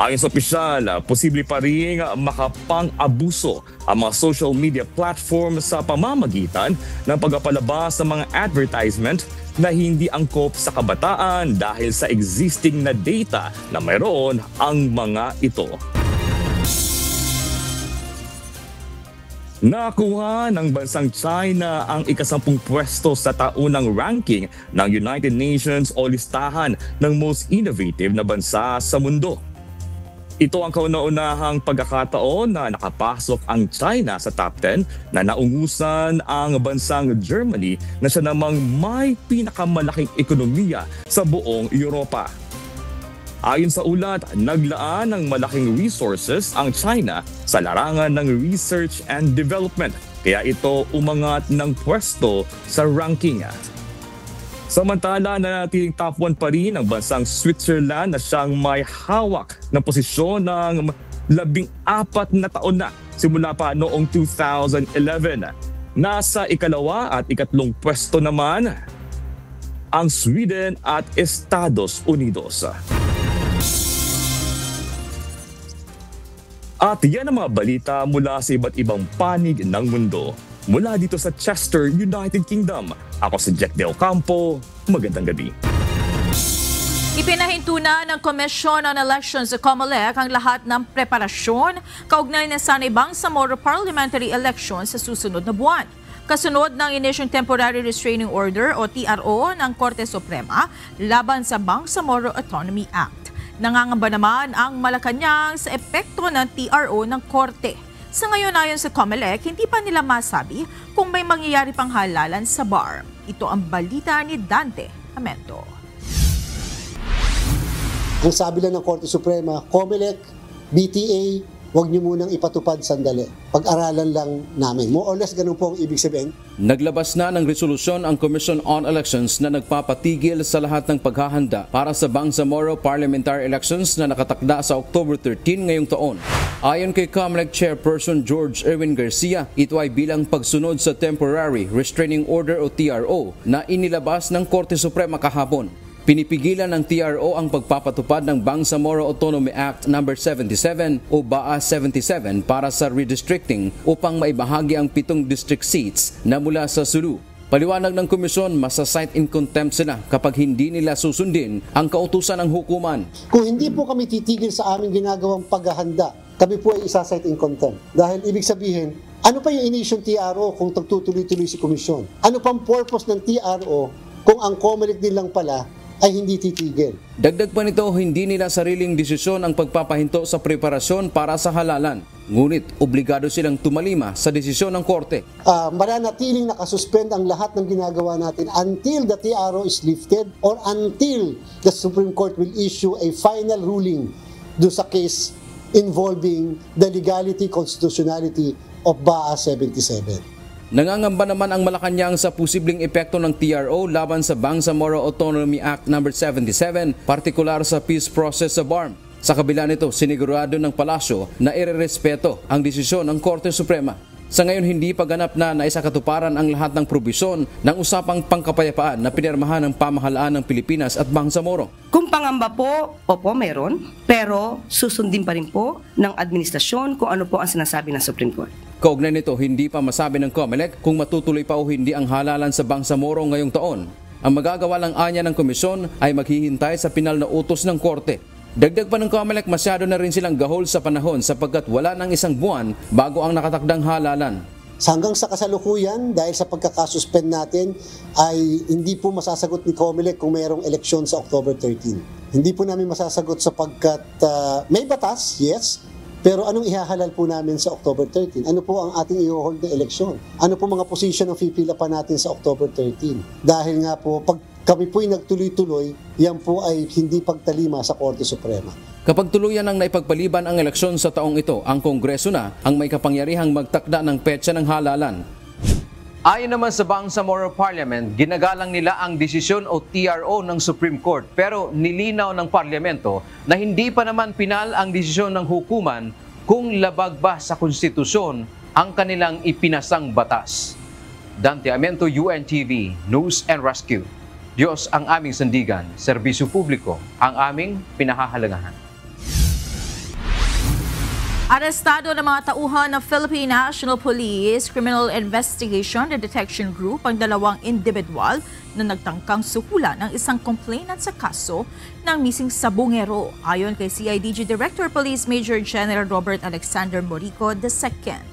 Ayon sa opisyal, posible pa rin makapang-abuso ang mga social media platform sa pamamagitan ng pagpapalabas ng mga advertisement na hindi angkop sa kabataan dahil sa existing na data na mayroon ang mga ito. Nakuha ng bansang China ang ika-10 pwesto sa taunang ranking ng United Nations o listahan ng most innovative na bansa sa mundo. Ito ang kauna-unahang pagkakataon na nakapasok ang China sa top 10 na naungusan ang bansang Germany na siya namang may pinakamalaking ekonomiya sa buong Europa. Ayon sa ulat, naglaan ng malaking resources ang China sa larangan ng research and development, kaya ito umangat ng pwesto sa ranking. Samantala, nanatiling top 1 pa rin ang bansang Switzerland na siyang may hawak ng posisyon ng 14 na taon na simula pa noong 2011. Nasa ikalawa at ikatlong pwesto naman ang Sweden at Estados Unidos. At yan ang mga balita mula sa iba't ibang panig ng mundo. Mula dito sa Chester, United Kingdom, ako si Jack Del Campo. Magandang gabi. Ipinahinto na ng Commission on Elections sa COMELEC ang lahat ng preparasyon kaugnay na Sanay Bangsamoro Parliamentary Elections sa susunod na buwan. Kasunod ng inisyong Temporary Restraining Order o TRO ng Korte Suprema laban sa Bangsamoro Autonomy Act. Nangangamba naman ang Malacanang sa epekto ng TRO ng Korte. Sa ngayon ayon sa COMELEC, hindi pa nila masabi kung may mangyayari pang halalan sa bar. Ito ang balita ni Dante Amento. Ang sabi lang ng Korte Suprema, COMELEC, BTA, huwag niyo munang ipatupad sandali. Pag-aralan lang namin. More or less, ganun po ang ibig sabihin. Naglabas na ng resolusyon ang Commission on Elections na nagpapatigil sa lahat ng paghahanda para sa Bangsamoro Parliamentary Elections na nakatakda sa October 13 ngayong taon. Ayon kay COMELEC Chairperson George Erwin Garcia, ito ay bilang pagsunod sa Temporary Restraining Order o TRO na inilabas ng Korte Suprema kahapon. Pinipigilan ng TRO ang pagpapatupad ng Bangsamoro Autonomy Act No. 77 o BAA 77 para sa redistricting upang maibahagi ang 7 district seats na mula sa Sulu. Paliwanag ng komisyon, masasite in contempt sila kapag hindi nila susundin ang kautusan ng hukuman. Kung hindi po kami titigil sa aming ginagawang paghahanda, kami po ay isasite in contempt. Dahil ibig sabihin, ano pa yung inisyong TRO kung tagtutuloy-tuloy si komisyon? Ano pang purpose ng TRO kung ang COMELEC din lang pala ay hindi titigil? Dagdag pa nito, hindi nila sariling desisyon ang pagpapahinto sa preparasyon para sa halalan. Ngunit obligado silang tumalima sa desisyon ng korte. Mananatiling nakasuspend ang lahat ng ginagawa natin until the TRO is lifted or until the Supreme Court will issue a final ruling do sa case involving the legality, constitutionality of BAA 77. Nangangamba naman ang Malacanang sa posibleng epekto ng TRO laban sa Bangsamoro Autonomy Act No. 77, partikular sa peace process sa BARM. Sa kabila nito, sinigurado ng palasyo na irerespeto ang desisyon ng Korte Suprema. Sa ngayon, hindi pa ganap na naisakatuparan ang lahat ng probisyon ng usapang pangkapayapaan na pinirmahan ng pamahalaan ng Pilipinas at Bangsamoro. Kung pangamba po, opo, meron. Pero susundin pa rin po ng administrasyon kung ano po ang sinasabi ng Supreme Court. Kaugnay nito, hindi pa masabi ng COMELEC kung matutuloy pa o hindi ang halalan sa Bangsamoro ngayong taon. Ang magagawa lang anya ng komisyon ay maghihintay sa pinal na utos ng korte. Dagdag pa ng COMELEC, masyado na rin silang gahol sa panahon sapagkat wala ng isang buwan bago ang nakatakdang halalan. Hanggang sa kasalukuyan, dahil sa pagkakasuspend natin, ay hindi po masasagot ni COMELEC kung mayroong eleksyon sa October 13. Hindi po namin masasagot sapagkat may batas, yes, pero anong ihahalal po namin sa October 13? Ano po ang ating i-hold na eleksyon? Ano po mga position ng pipila pa natin sa October 13? Dahil nga po, pag kami po'y nagtuloy-tuloy, yan po ay hindi pagtalima sa Korte Suprema. Kapag tuluyan ang naipagpaliban ang eleksyon sa taong ito, ang Kongreso na ang may kapangyarihang magtakda ng petsa ng halalan. Ayon naman sa Bangsamoro Parliament, ginagalang nila ang desisyon o TRO ng Supreme Court pero nilinaw ng Parlamento na hindi pa naman pinal ang desisyon ng hukuman kung labag ba sa konstitusyon ang kanilang ipinasang batas. Dante Amento, UNTV, News and Rescue. Diyos ang aming sandigan, serbisyo publiko ang aming pinahahalagahan. Arestado ng mga tauhan ng Philippine National Police Criminal Investigation and Detection Group ang 2 individual na nagtangkang sukulan ng isang complainant sa kaso ng missing sabungero. Ayon kay CIDG Director Police Major General Robert Alexander Morico II.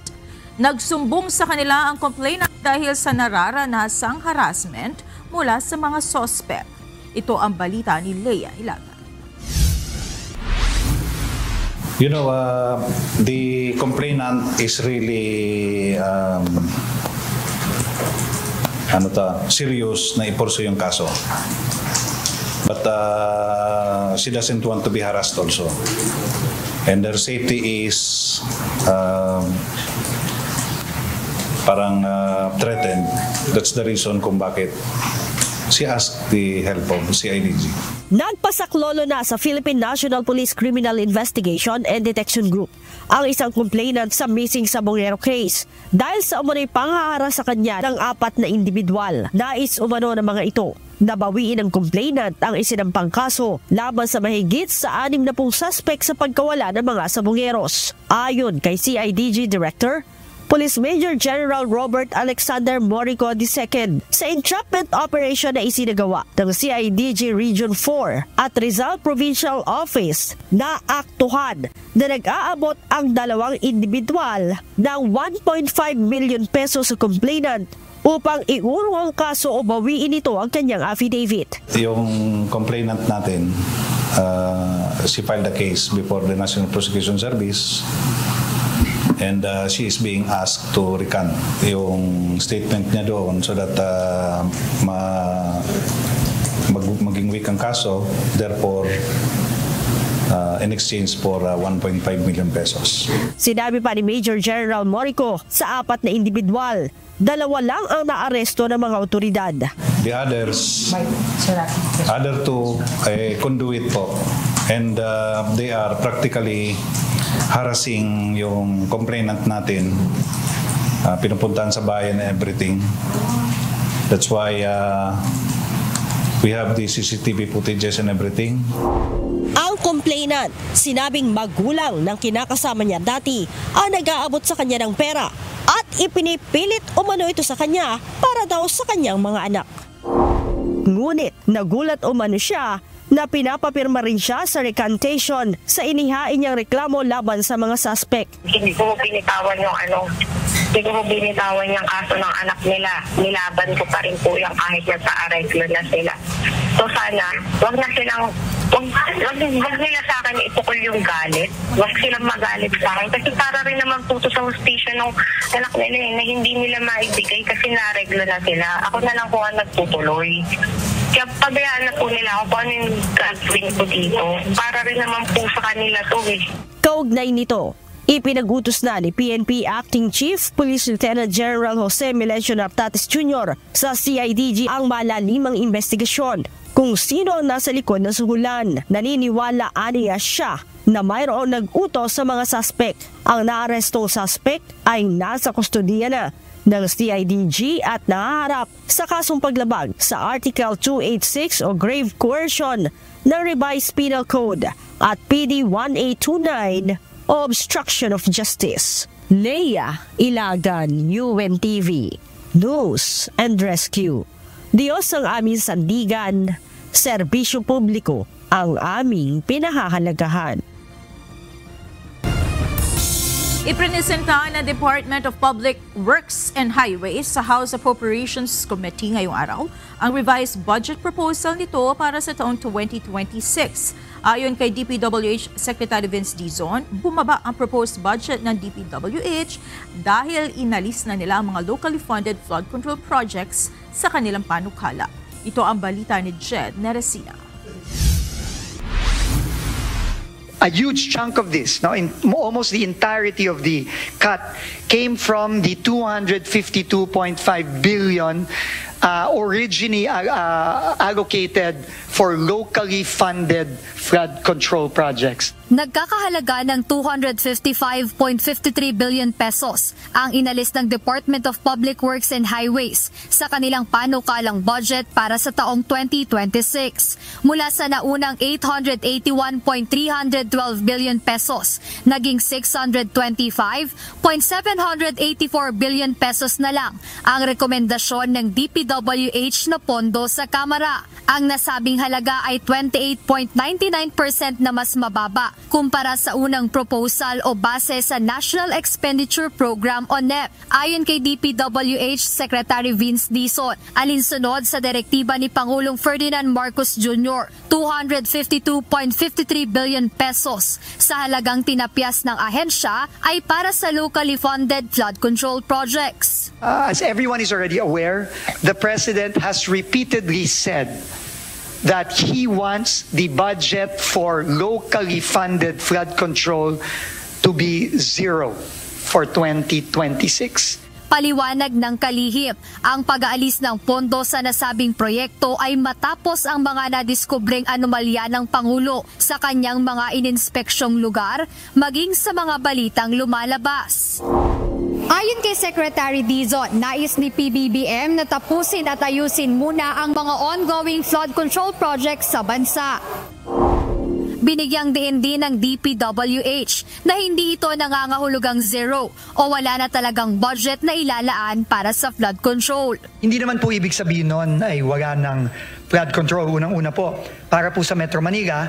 Nagsumbong sa kanila ang complainant dahil sa nararanasang harassment mula sa mga sospek. Ito ang balita ni Leia Ilaga. You know, the complainant is really serious na ipursu yung kaso. But she doesn't want to be harassed also. And her safety is parang threatened. That's the reason kung bakit she asked the help of CIDG. Nagpasaklolo na sa Philippine National Police Criminal Investigation and Detection Group ang isang complainant sa missing Sabongero case dahil sa umano'y panghahara sa kanya ng 4 na individual. Nais umano ng mga ito na bawiin ng complainant ang isinampang kaso laban sa mahigit sa 60 suspect sa pagkawala ng mga Sabongeros. Ayon kay CIDG Director Police Major General Robert Alexander Morico II, sa entrapment operation na isinagawa ng CIDG Region 4 at Rizal Provincial Office, naaktuhan na nag-aabot ang 2 individual ng 1.5 million pesos sa complainant upang iurong ang kaso o bawiin ito ang kanyang affidavit. Yung complainant natin, she filed a case before the National Prosecution Service. And she is being asked to recant yung statement niya doon so that maging weak ang kaso. Therefore, in exchange for 1.5 million pesos. Sinabi pa ni Major General Morico sa 4 na individual, 2 lang ang naaresto ng mga otoridad. The others, other 2 conduit po. And they are practically harassing yung complainant natin, pinupuntahan sa bayan and everything. That's why we have the CCTV footages and everything. Ang complainant, sinabing magulang ng kinakasama niya dati ang nag-aabot sa kanya ng pera at ipinipilit umano ito sa kanya para daw sa kanyang mga anak. Ngunit nagulat umano siya na pinapapirma rin siya sa recantation sa inihain niyang reklamo laban sa mga suspect. Hindi ko binitawan yung kaso ng anak nila. Nilaban ko pa rin po yung kahit na sa areglo na sila. So sana, wag nila sa akin itukol yung galit. Wag silang magalit sa akin. Kasi para rin naman po sa hustisya ng anak nila na hindi nila maibigay kasi nareglo na sila. Ako na lang po ang nagtutuloy. Kaya pabayaan na po nila ako kung ano yung gagawin ko dito. Para rin naman po sa kanila to eh. Kaugnay nito, ipinagutos na ni PNP Acting Chief Police Lieutenant General Jose Melencio Nartates Jr. sa CIDG ang malalimang investigasyon kung sino ang nasa likod ng suhulan. Naniniwala aniya siya na mayroong nag-utos sa mga suspect. Ang naarestong suspect ay nasa kustodiya na ng CIDG at nahaharap sa kasong paglabag sa Article 286 o grave coercion ng Revised Penal Code at PD 1829 o obstruction of justice. Leia Ilagan, UNTV, News and Rescue. Diyos ang aming sandigan, serbisyo publiko ang aming pinahahalagahan. Ipresenta ng Department of Public Works and Highways sa House Appropriations Committee ngayong araw ang revised budget proposal nito para sa taong 2026. Ayon kay DPWH Secretary Vince Dizon, bumaba ang proposed budget ng DPWH dahil inalis na nila ang mga locally funded flood control projects sa kanilang panukala. Ito ang balita ni Jed Neresina. A huge chunk of this, almost the entirety of the cut, came from the 252.5 billion originally allocated for locally funded flood control projects. Nagkakahalaga ng 255.53 billion pesos ang inalis ng Department of Public Works and Highways sa kanilang panukalang budget para sa taong 2026. Mula sa naunang 881.312 billion pesos, naging 625.784 billion pesos na lang ang rekomendasyon ng DPWH na pondo sa Kamara. Ang nasabing halaga ay 28.99% na mas mababa kumpara sa unang proposal o base sa National Expenditure Program o NEP. Ayon kay DPWH Secretary Vince Dizon, alinsunod sa direktiba ni Pangulong Ferdinand Marcos Jr., 252.53 billion pesos sa halagang tinapyas ng ahensya ay para sa locally funded flood control projects. As everyone is already aware, the President has repeatedly said that he wants the budget for locally funded flood control to be zero for 2026. Paliwanag ng kalihim, ang pag-aalis ng pondo sa nasabing proyekto ay matapos ang mga nadiskubring anomalya ng Pangulo sa kanyang mga ininspeksyong lugar, maging sa mga balitang lumalabas. Ayon kay Secretary Dizon, nais ni PBBM na tapusin at ayusin muna ang mga ongoing flood control projects sa bansa. Binigyang diin din ng DPWH na hindi ito nangangahulugang zero o wala na talagang budget na ilalaan para sa flood control. Hindi naman po ibig sabihin nun ay wala ng flood control. Unang-una po, para po sa Metro Manila,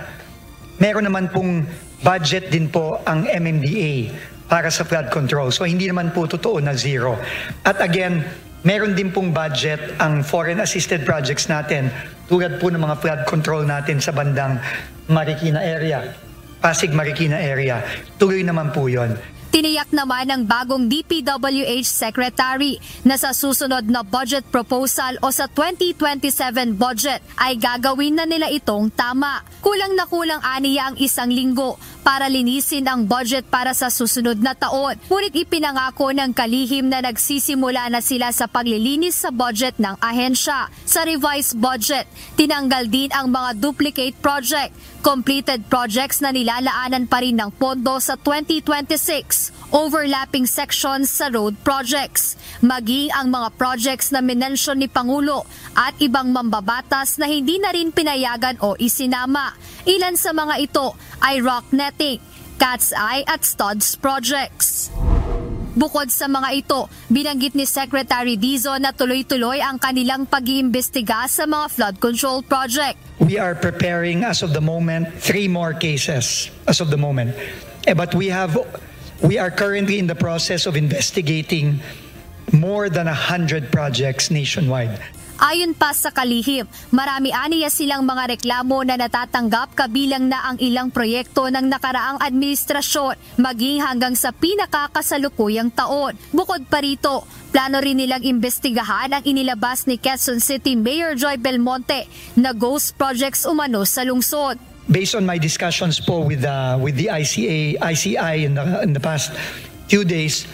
meron naman pong budget din po ang MMDA para sa flood control. So hindi naman po totoo na zero. At again, meron din pong budget ang foreign assisted projects natin tulad po ng mga flood control natin sa bandang Marikina area, Pasig Marikina area. Tuloy naman po yun. Tiniyak naman ng bagong DPWH Secretary na sa susunod na budget proposal o sa 2027 budget ay gagawin na nila itong tama. Kulang na kulang aniya ang 1 linggo para linisin ang budget para sa susunod na taon. Ngunit ipinangako ng kalihim na nagsisimula na sila sa paglilinis sa budget ng ahensya. Sa revised budget, tinanggal din ang mga duplicate project. Completed projects na nilalaanan pa rin ng pondo sa 2026. Overlapping sections sa road projects, maging ang mga projects na minensyon ni Pangulo at ibang mambabatas na hindi na rin pinayagan o isinama. Ilan sa mga ito ay rock netting, cat's eye at studs projects. Bukod sa mga ito, binanggit ni Secretary Dizon na tuloy-tuloy ang kanilang pag-iimbestiga sa mga flood control project. We are preparing as of the moment 3 more cases as of the moment. But we are currently in the process of investigating more than 100 projects nationwide. Ayon pa sa kalihim, marami aniya silang mga reklamo na natatanggap kabilang na ang ilang proyekto ng nakaraang administrasyon maging hanggang sa pinakakasalukuyang taon. Bukod pa rito, plano rin nilang imbestigahan ang inilabas ni Quezon City Mayor Joy Belmonte na ghost projects umano sa lungsod. Based on my discussions po with the ICI in the past few days,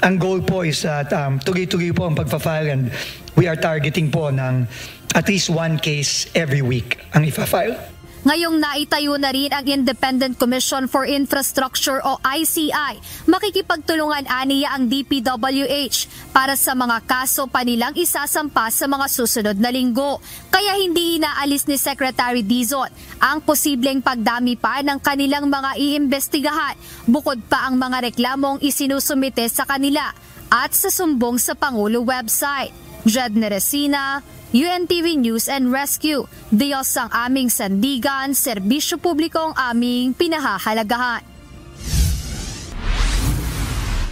ang goal po is that tuloy-tuloy po ang pagpa-file and we are targeting po ng at least 1 case every week ang ipa-file. Ngayong naitayo na rin ang Independent Commission for Infrastructure o ICI, makikipagtulungan aniya ang DPWH para sa mga kaso pa nilang isasampa sa mga susunod na linggo. Kaya hindi inaalis ni Secretary Dizon ang posibleng pagdami pa ng kanilang mga iimbestigahan, bukod pa ang mga reklamong isinusumite sa kanila at sa sumbong sa Pangulo website. Jed Neresina, UNTV News and Rescue. Diyos ang aming sandigan, serbisyo publiko ang aming pinahahalagahan.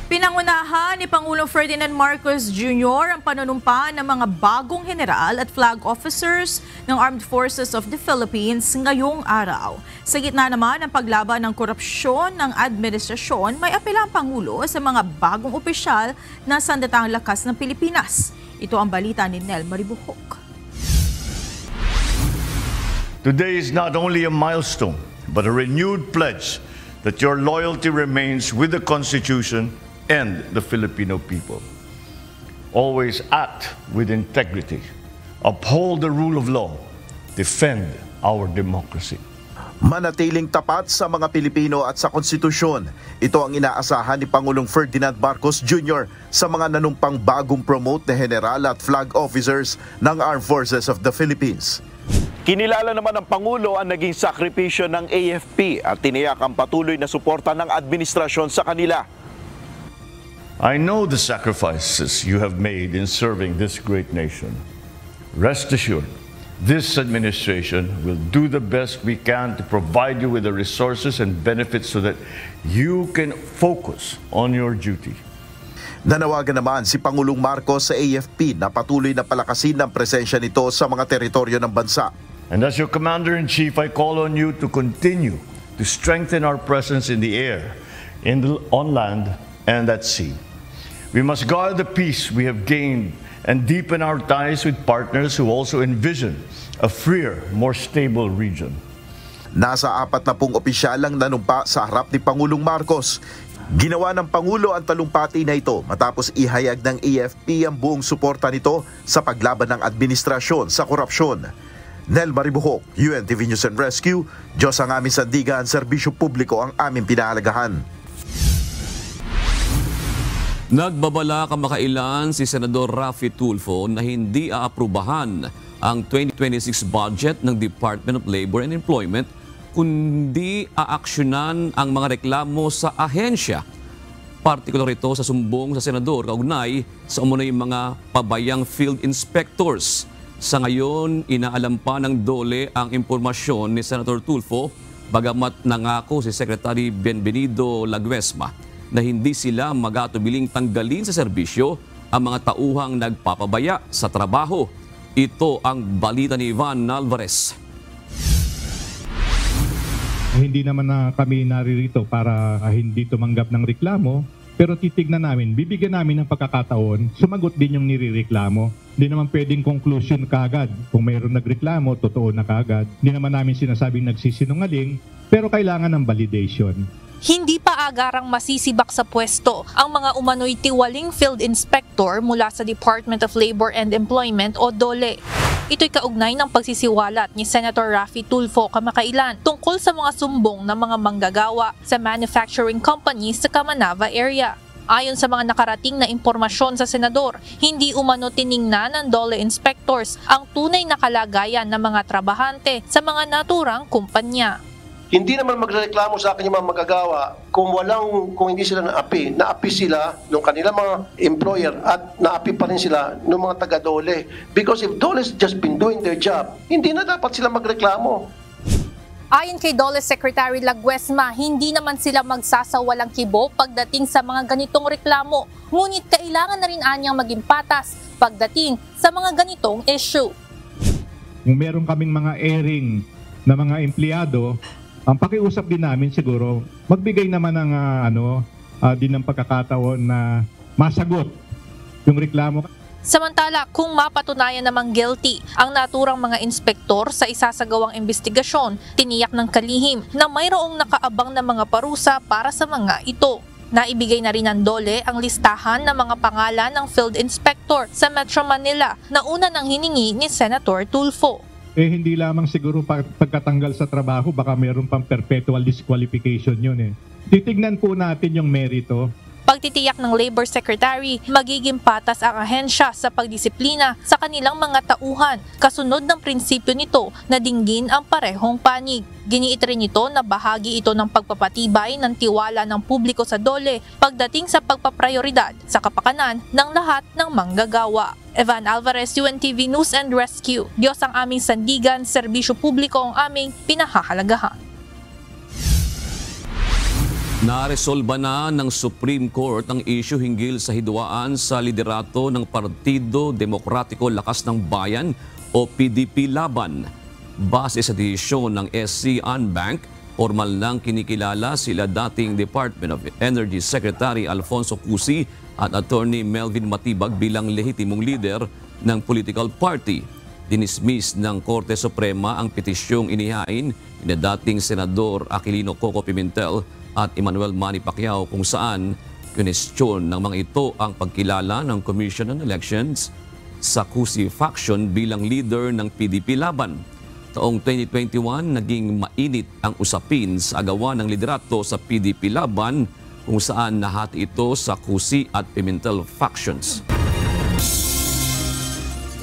Pinangunahan ni Pangulong Ferdinand Marcos Jr. ang panunumpa ng mga bagong general at flag officers ng Armed Forces of the Philippines ngayong araw. Sa gitna naman ng paglaban ng korupsyon ng administrasyon, may apela ang Pangulo sa mga bagong opisyal ng Sandatahang Lakas ng Pilipinas. Ito ang balita ni Nel Maribuhok. Today is not only a milestone, but a renewed pledge that your loyalty remains with the Constitution and the Filipino people. Always act with integrity, uphold the rule of law, defend our democracy. Manatiling tapat sa mga Pilipino at sa konstitusyon. Ito ang inaasahan ni Pangulong Ferdinand Marcos Jr. sa mga nanumpang bagong promote na general at flag officers ng Armed Forces of the Philippines. Kinilala naman ng Pangulo ang naging sakripisyo ng AFP at tiniyak ang patuloy na suporta ng administrasyon sa kanila. I know the sacrifices you have made in serving this great nation. Rest assured This administration will do the best we can to provide you with the resources and benefits so that you can focus on your duty. Nanawagan naman si Pangulong Marcos sa AFP na patuloy na palakasin ang presensya nito sa mga teritoryo ng bansa. And as your Commander-in-Chief, I call on you to continue to strengthen our presence in the air, on land, and at sea. We must guard the peace we have gained and deepen our ties with partners who also envision a freer, more stable region. Nasa 40 opisyal ang nanumpa sa harap ni Pangulong Marcos. Ginawa ng Pangulo ang talumpati na ito matapos ihayag ng AFP ang buong suporta nito sa paglaban ng administrasyon sa korupsyon. Nel Maribuhok, UNTV News and Rescue, Diyos ang aming sandigan, serbisyo publiko ang aming pinahalagahan. Nagbabala kamakailan si Senador Raffy Tulfo na hindi aaprubahan ang 2026 budget ng Department of Labor and Employment kundi aaksyonan ang mga reklamo sa ahensya. Partikular ito sa sumbong sa Senador kaugnay sa umunay mga pabayang field inspectors. Sa ngayon, inaalam pa ng DOLE ang impormasyon ni Senator Tulfo bagamat nangako si Secretary Bienvenido Laguesma na hindi sila magatubiling tanggalin sa serbisyo ang mga tauhang nagpapabaya sa trabaho. Ito ang balita ni Ivan Alvarez. Hindi naman na kami naririto para hindi tumanggap ng reklamo, pero titignan namin, bibigyan namin ng pagkakataon, sumagot din yung nirereklamo. Hindi naman pwedeng conclusion kaagad. Kung mayroon nagreklamo, totoo na kaagad. Hindi naman namin sinasabing nagsisinungaling, pero kailangan ng validation. Hindi pa agarang masisibak sa pwesto ang mga umano'y tiwaling field inspector mula sa Department of Labor and Employment o DOLE. Ito'y kaugnay ng pagsisiwalat ni Senator Raffy Tulfo kamakailan tungkol sa mga sumbong ng mga manggagawa sa manufacturing companies sa Kamanava area. Ayon sa mga nakarating na impormasyon sa Senador, hindi umano tiningnan ng DOLE inspectors ang tunay na kalagayan ng mga trabahante sa mga naturang kumpanya. Hindi naman magreklamo sa akin yung mga magagawa kung hindi sila naapi sila ng kanilang mga employer at naapi pa rin sila ng mga taga-DOLE. Because if DOLE has just been doing their job, hindi na dapat sila magreklamo. Ayon kay DOLE Secretary Laguesma, hindi naman sila magsasawalang kibo pagdating sa mga ganitong reklamo. Ngunit kailangan na rin anyang maging patas pagdating sa mga ganitong issue. Kung meron kaming mga airing na mga empleyado, ang pakiusap din namin siguro, magbigay naman ng din ng pagkakataon na masagot yung reklamo. Samantala, kung mapatunayan namang guilty ang naturang mga inspektor sa isasagawang investigasyon, tiniyak ng kalihim na mayroong nakaabang na mga parusa para sa mga ito. Naibigay na rin ng DOLE ang listahan ng mga pangalan ng field inspector sa Metro Manila na una nang hiningi ni Senator Tulfo. Hindi lamang siguro pagkatanggal sa trabaho, baka mayroon pang perpetual disqualification yun . Titignan po natin yung merito. Pagtitiyak ng Labor Secretary, magiging patas ang ahensya sa pagdisiplina sa kanilang mga tauhan, kasunod ng prinsipyo nito na dinggin ang parehong panig. Giniit rin ito na bahagi ito ng pagpapatibay ng tiwala ng publiko sa DOLE pagdating sa pagpaprioridad sa kapakanan ng lahat ng manggagawa. Evan Alvarez, UNTV News and Rescue. Diyos ang aming sandigan, serbisyo publiko ang aming pinahahalagahan. Naresolba na ng Supreme Court ang issue hinggil sa hidwaan sa liderato ng Partido Demokratiko Lakas ng Bayan o PDP Laban. Base sa desisyon ng SC Unbank, formal nang kinikilala sila dating Department of Energy Secretary Alfonso Cusi at Attorney Melvin Matibag bilang lehitimong leader ng political party. Dinismiss ng Korte Suprema ang petisyong inihain ni dating Senador Aquilino Coco Pimentel at Emmanuel Manny Pacquiao kung saan kinestyon ng mga ito ang pagkilala ng Commission on Elections sa Cusi faction bilang leader ng PDP Laban. Taong 2021, naging mainit ang usapin sa agawan ng liderato sa PDP Laban kung saan nahati ito sa Cusi at Pimentel factions.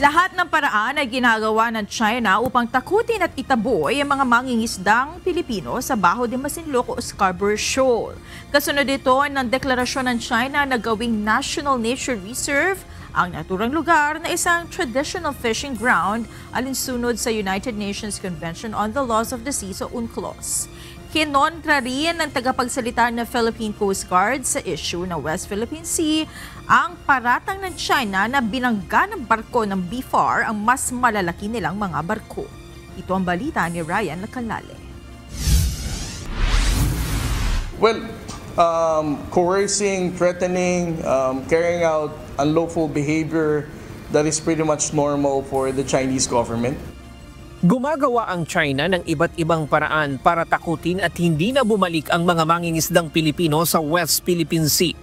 Lahat ng paraan ay ginagawa ng China upang takutin at itaboy ang mga mangingisdang Pilipino sa Bajo de Masinloc o Scarborough Shoal. Kasunod ito ng deklarasyon ng China na gawing National Nature Reserve ang naturang lugar na isang traditional fishing ground alinsunod sa United Nations Convention on the Laws of the Sea o UNCLOS. Kinontra rin ng tagapagsalita ng Philippine Coast Guard sa issue ng West Philippine Sea ang paratang ng China na binangga ng barko ng BFAR ang mas malalaki nilang mga barko. Ito ang balita ni Ryan Lacalale. Well, coercing, threatening, carrying out unlawful behavior, that is pretty much normal for the Chinese government. Gumagawa ang China ng iba't ibang paraan para takutin at hindi na bumalik ang mga mangingisdang Pilipino sa West Philippine Sea.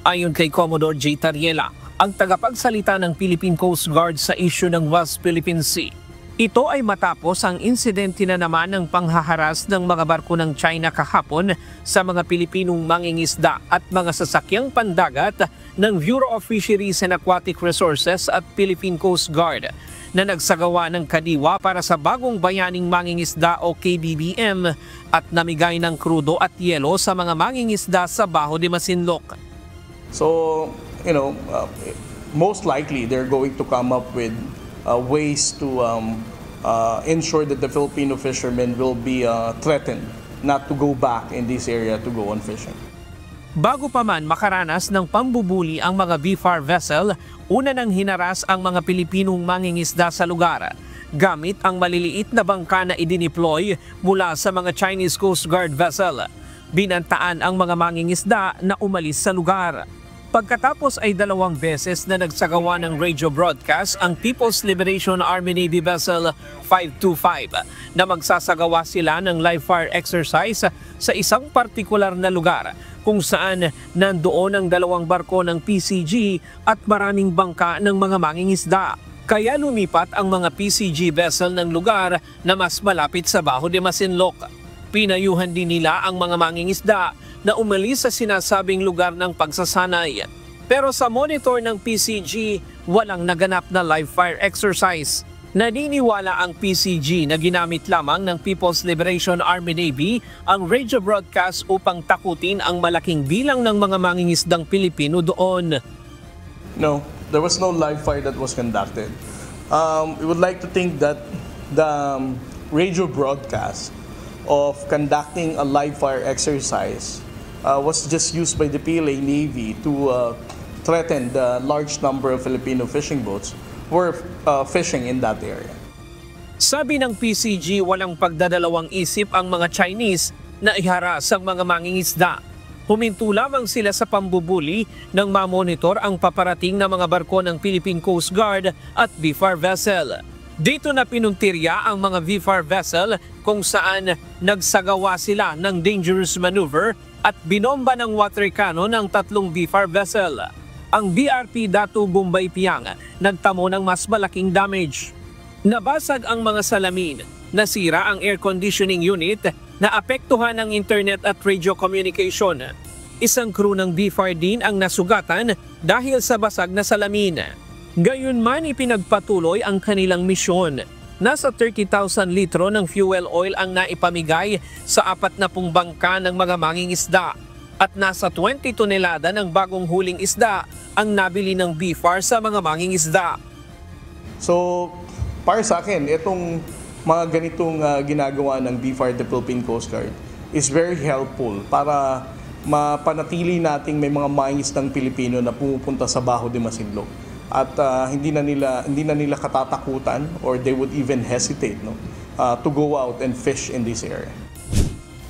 Ayon kay Commodore J. Tariela, ang tagapagsalita ng Philippine Coast Guard sa issue ng West Philippine Sea. Ito ay matapos ang insidente na naman ng panghaharas ng mga barko ng China kahapon sa mga Pilipinong mangingisda at mga sasakyang pandagat ng Bureau of Fisheries and Aquatic Resources at Philippine Coast Guard na nagsagawa ng kadiwa para sa bagong bayaning mangingisda o KBBM at namigay ng krudo at yelo sa mga mangingisda sa Baho de Masinloc. So, most likely they're going to come up with ways to ensure that the Filipino fishermen will be threatened not to go back in this area to go on fishing. Bago pa man makaranas ng pambubuli ang mga BFAR vessel, una nang hinaras ang mga Pilipinong mangingisda sa lugar gamit ang maliliit na bangka na idineploy mula sa mga Chinese Coast Guard vessel. Binantaan ang mga mangingisda na umalis sa lugar. Pagkatapos ay 2 beses na nagsagawa ng radio broadcast ang People's Liberation Army Navy Vessel 525 na magsasagawa sila ng live fire exercise sa isang partikular na lugar kung saan nandoon ang 2 barko ng PCG at maraming bangka ng mga mangingisda. Kaya lumipat ang mga PCG vessel ng lugar na mas malapit sa Baho de Masinloc. Pinayuhan din nila ang mga mangingisda na umalis sa sinasabing lugar ng pagsasanay. Pero sa monitor ng PCG, walang naganap na live fire exercise. Naniniwala ang PCG na ginamit lamang ng People's Liberation Army Navy ang radio broadcast upang takutin ang malaking bilang ng mga mangingisdang Pilipino doon. No, there was no live fire that was conducted. We would like to think that the radio broadcast of conducting a live fire exercise was just used by the PLA Navy to threaten the large number of Filipino fishing boats who were fishing in that area. Sabi ng PCG, walang pagdadalawang isip ang mga Chinese na iharas ang mga mangingisda. Huminto lamang sila sa pambubuli nang mamonitor ang paparating na mga barko ng Philippine Coast Guard at BFAR vessel. Dito na pinuntirya ang mga BFAR vessel kung saan nagsagawa sila ng dangerous maneuver at binomba ng water cannon ng 3 BFAR vessel. Ang BRP Datu Bombay Piang nagtamo ng mas malaking damage. Nabasag ang mga salamin, nasira ang air conditioning unit, naapektuhan ang internet at radio communication. Isang crew ng BFAR din ang nasugatan dahil sa basag na salamin. Gayunman ipinagpatuloy ang kanilang misyon. Nasa 30,000 litro ng fuel oil ang naipamigay sa 40 bangka ng mga mangingisda at nasa 20 tonelada ng bagong huling isda ang nabili ng BFAR sa mga mangingisda. So, para sa akin, itong mga ganitong ginagawa ng BFAR, the Philippine Coast Guard, is very helpful para mapanatili nating may mga mangingisdang Pilipino na pumupunta sa Baho de Masinloc. At hindi na nila katatakutan or they would even hesitate to go out and fish in this area.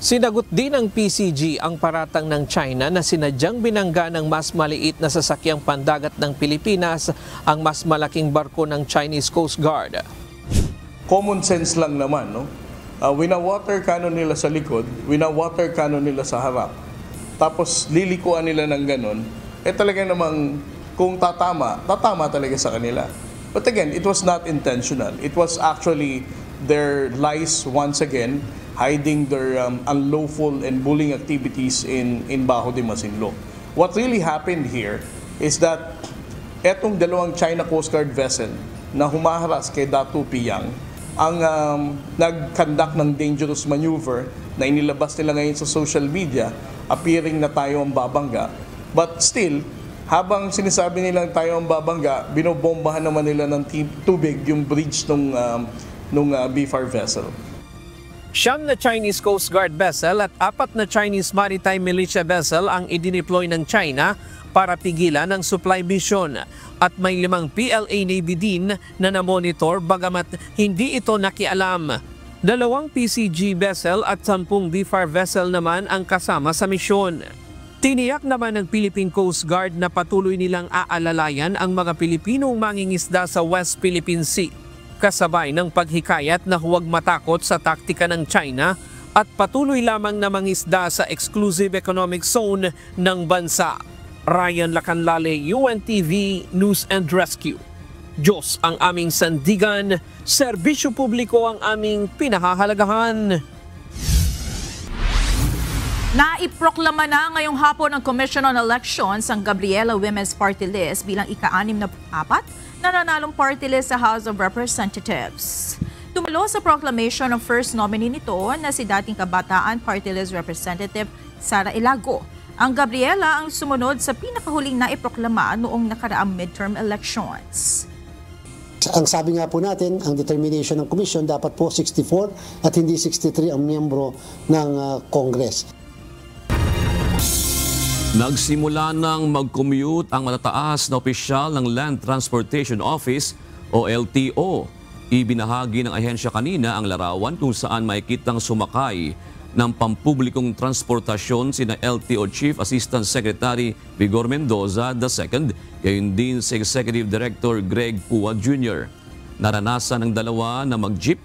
Sinagot din ng PCG ang paratang ng China na sinadyang binangga ng mas maliit na sasakyang pandagat ng Pilipinas ang mas malaking barko ng Chinese Coast Guard. Common sense lang naman, no? Wina-water cannon nila sa likod, wina-water cannon nila sa harap. Tapos lilikuan nila ng ganon, talaga namang kung tatama talaga sa kanila. But again, it was not intentional. It was actually their lies once again, hiding their unlawful and bullying activities in Baho de Masinloc. What really happened here is that etong 2 China Coast Guard vessel na humaharas kay Datu Piang ang nag-conduct ng dangerous maneuver na inilabas nila ngayon sa social media, appearing na tayo ang babangga. But still, habang sinasabi nilang tayo ang babangga, binobombahan naman nila ng tubig yung bridge nung BFAR vessel. 9 na Chinese Coast Guard vessel at 4 na Chinese Maritime Militia vessel ang idineploy ng China para pigilan ang supply mission. At may 5 PLA Navy din na namonitor bagamat hindi ito nakialam. 2 PCG vessel at 10 BFAR vessel naman ang kasama sa misyon. Tiniyak naman ng Philippine Coast Guard na patuloy nilang aalalayan ang mga Pilipinong mangingisda sa West Philippine Sea, kasabay ng paghikayat na huwag matakot sa taktika ng China at patuloy lamang na mangisda sa Exclusive Economic Zone ng bansa. Ryan Lacanlale, UNTV News and Rescue. Diyos ang aming sandigan, serbisyo publiko ang aming pinahahalagahan. Naiproklama na ngayong hapon ng Commission on Elections ang Gabriela Women's Party List bilang ika-64 na nanalong party list sa House of Representatives. Tumalo sa proclamation ng first nominee nito na si dating Kabataan Party List Representative Sara Ilago. Ang Gabriela ang sumunod sa pinakahuling naiproklama noong nakaraang midterm elections. Ang sabi nga po natin, ang determination ng Commission dapat po 64 at hindi 63 ang miyembro ng Congress. Nagsimula nang mag-commute ang matataas na opisyal ng Land Transportation Office o LTO. Ibinahagi ng ahensya kanina ang larawan kung saan makikitang sumakay ng pampublikong transportasyon sina LTO Chief Assistant Secretary Vigor Mendoza II, gayon din si Executive Director Greg Pua Jr. Naranasan ng dalawa na mag-jeep,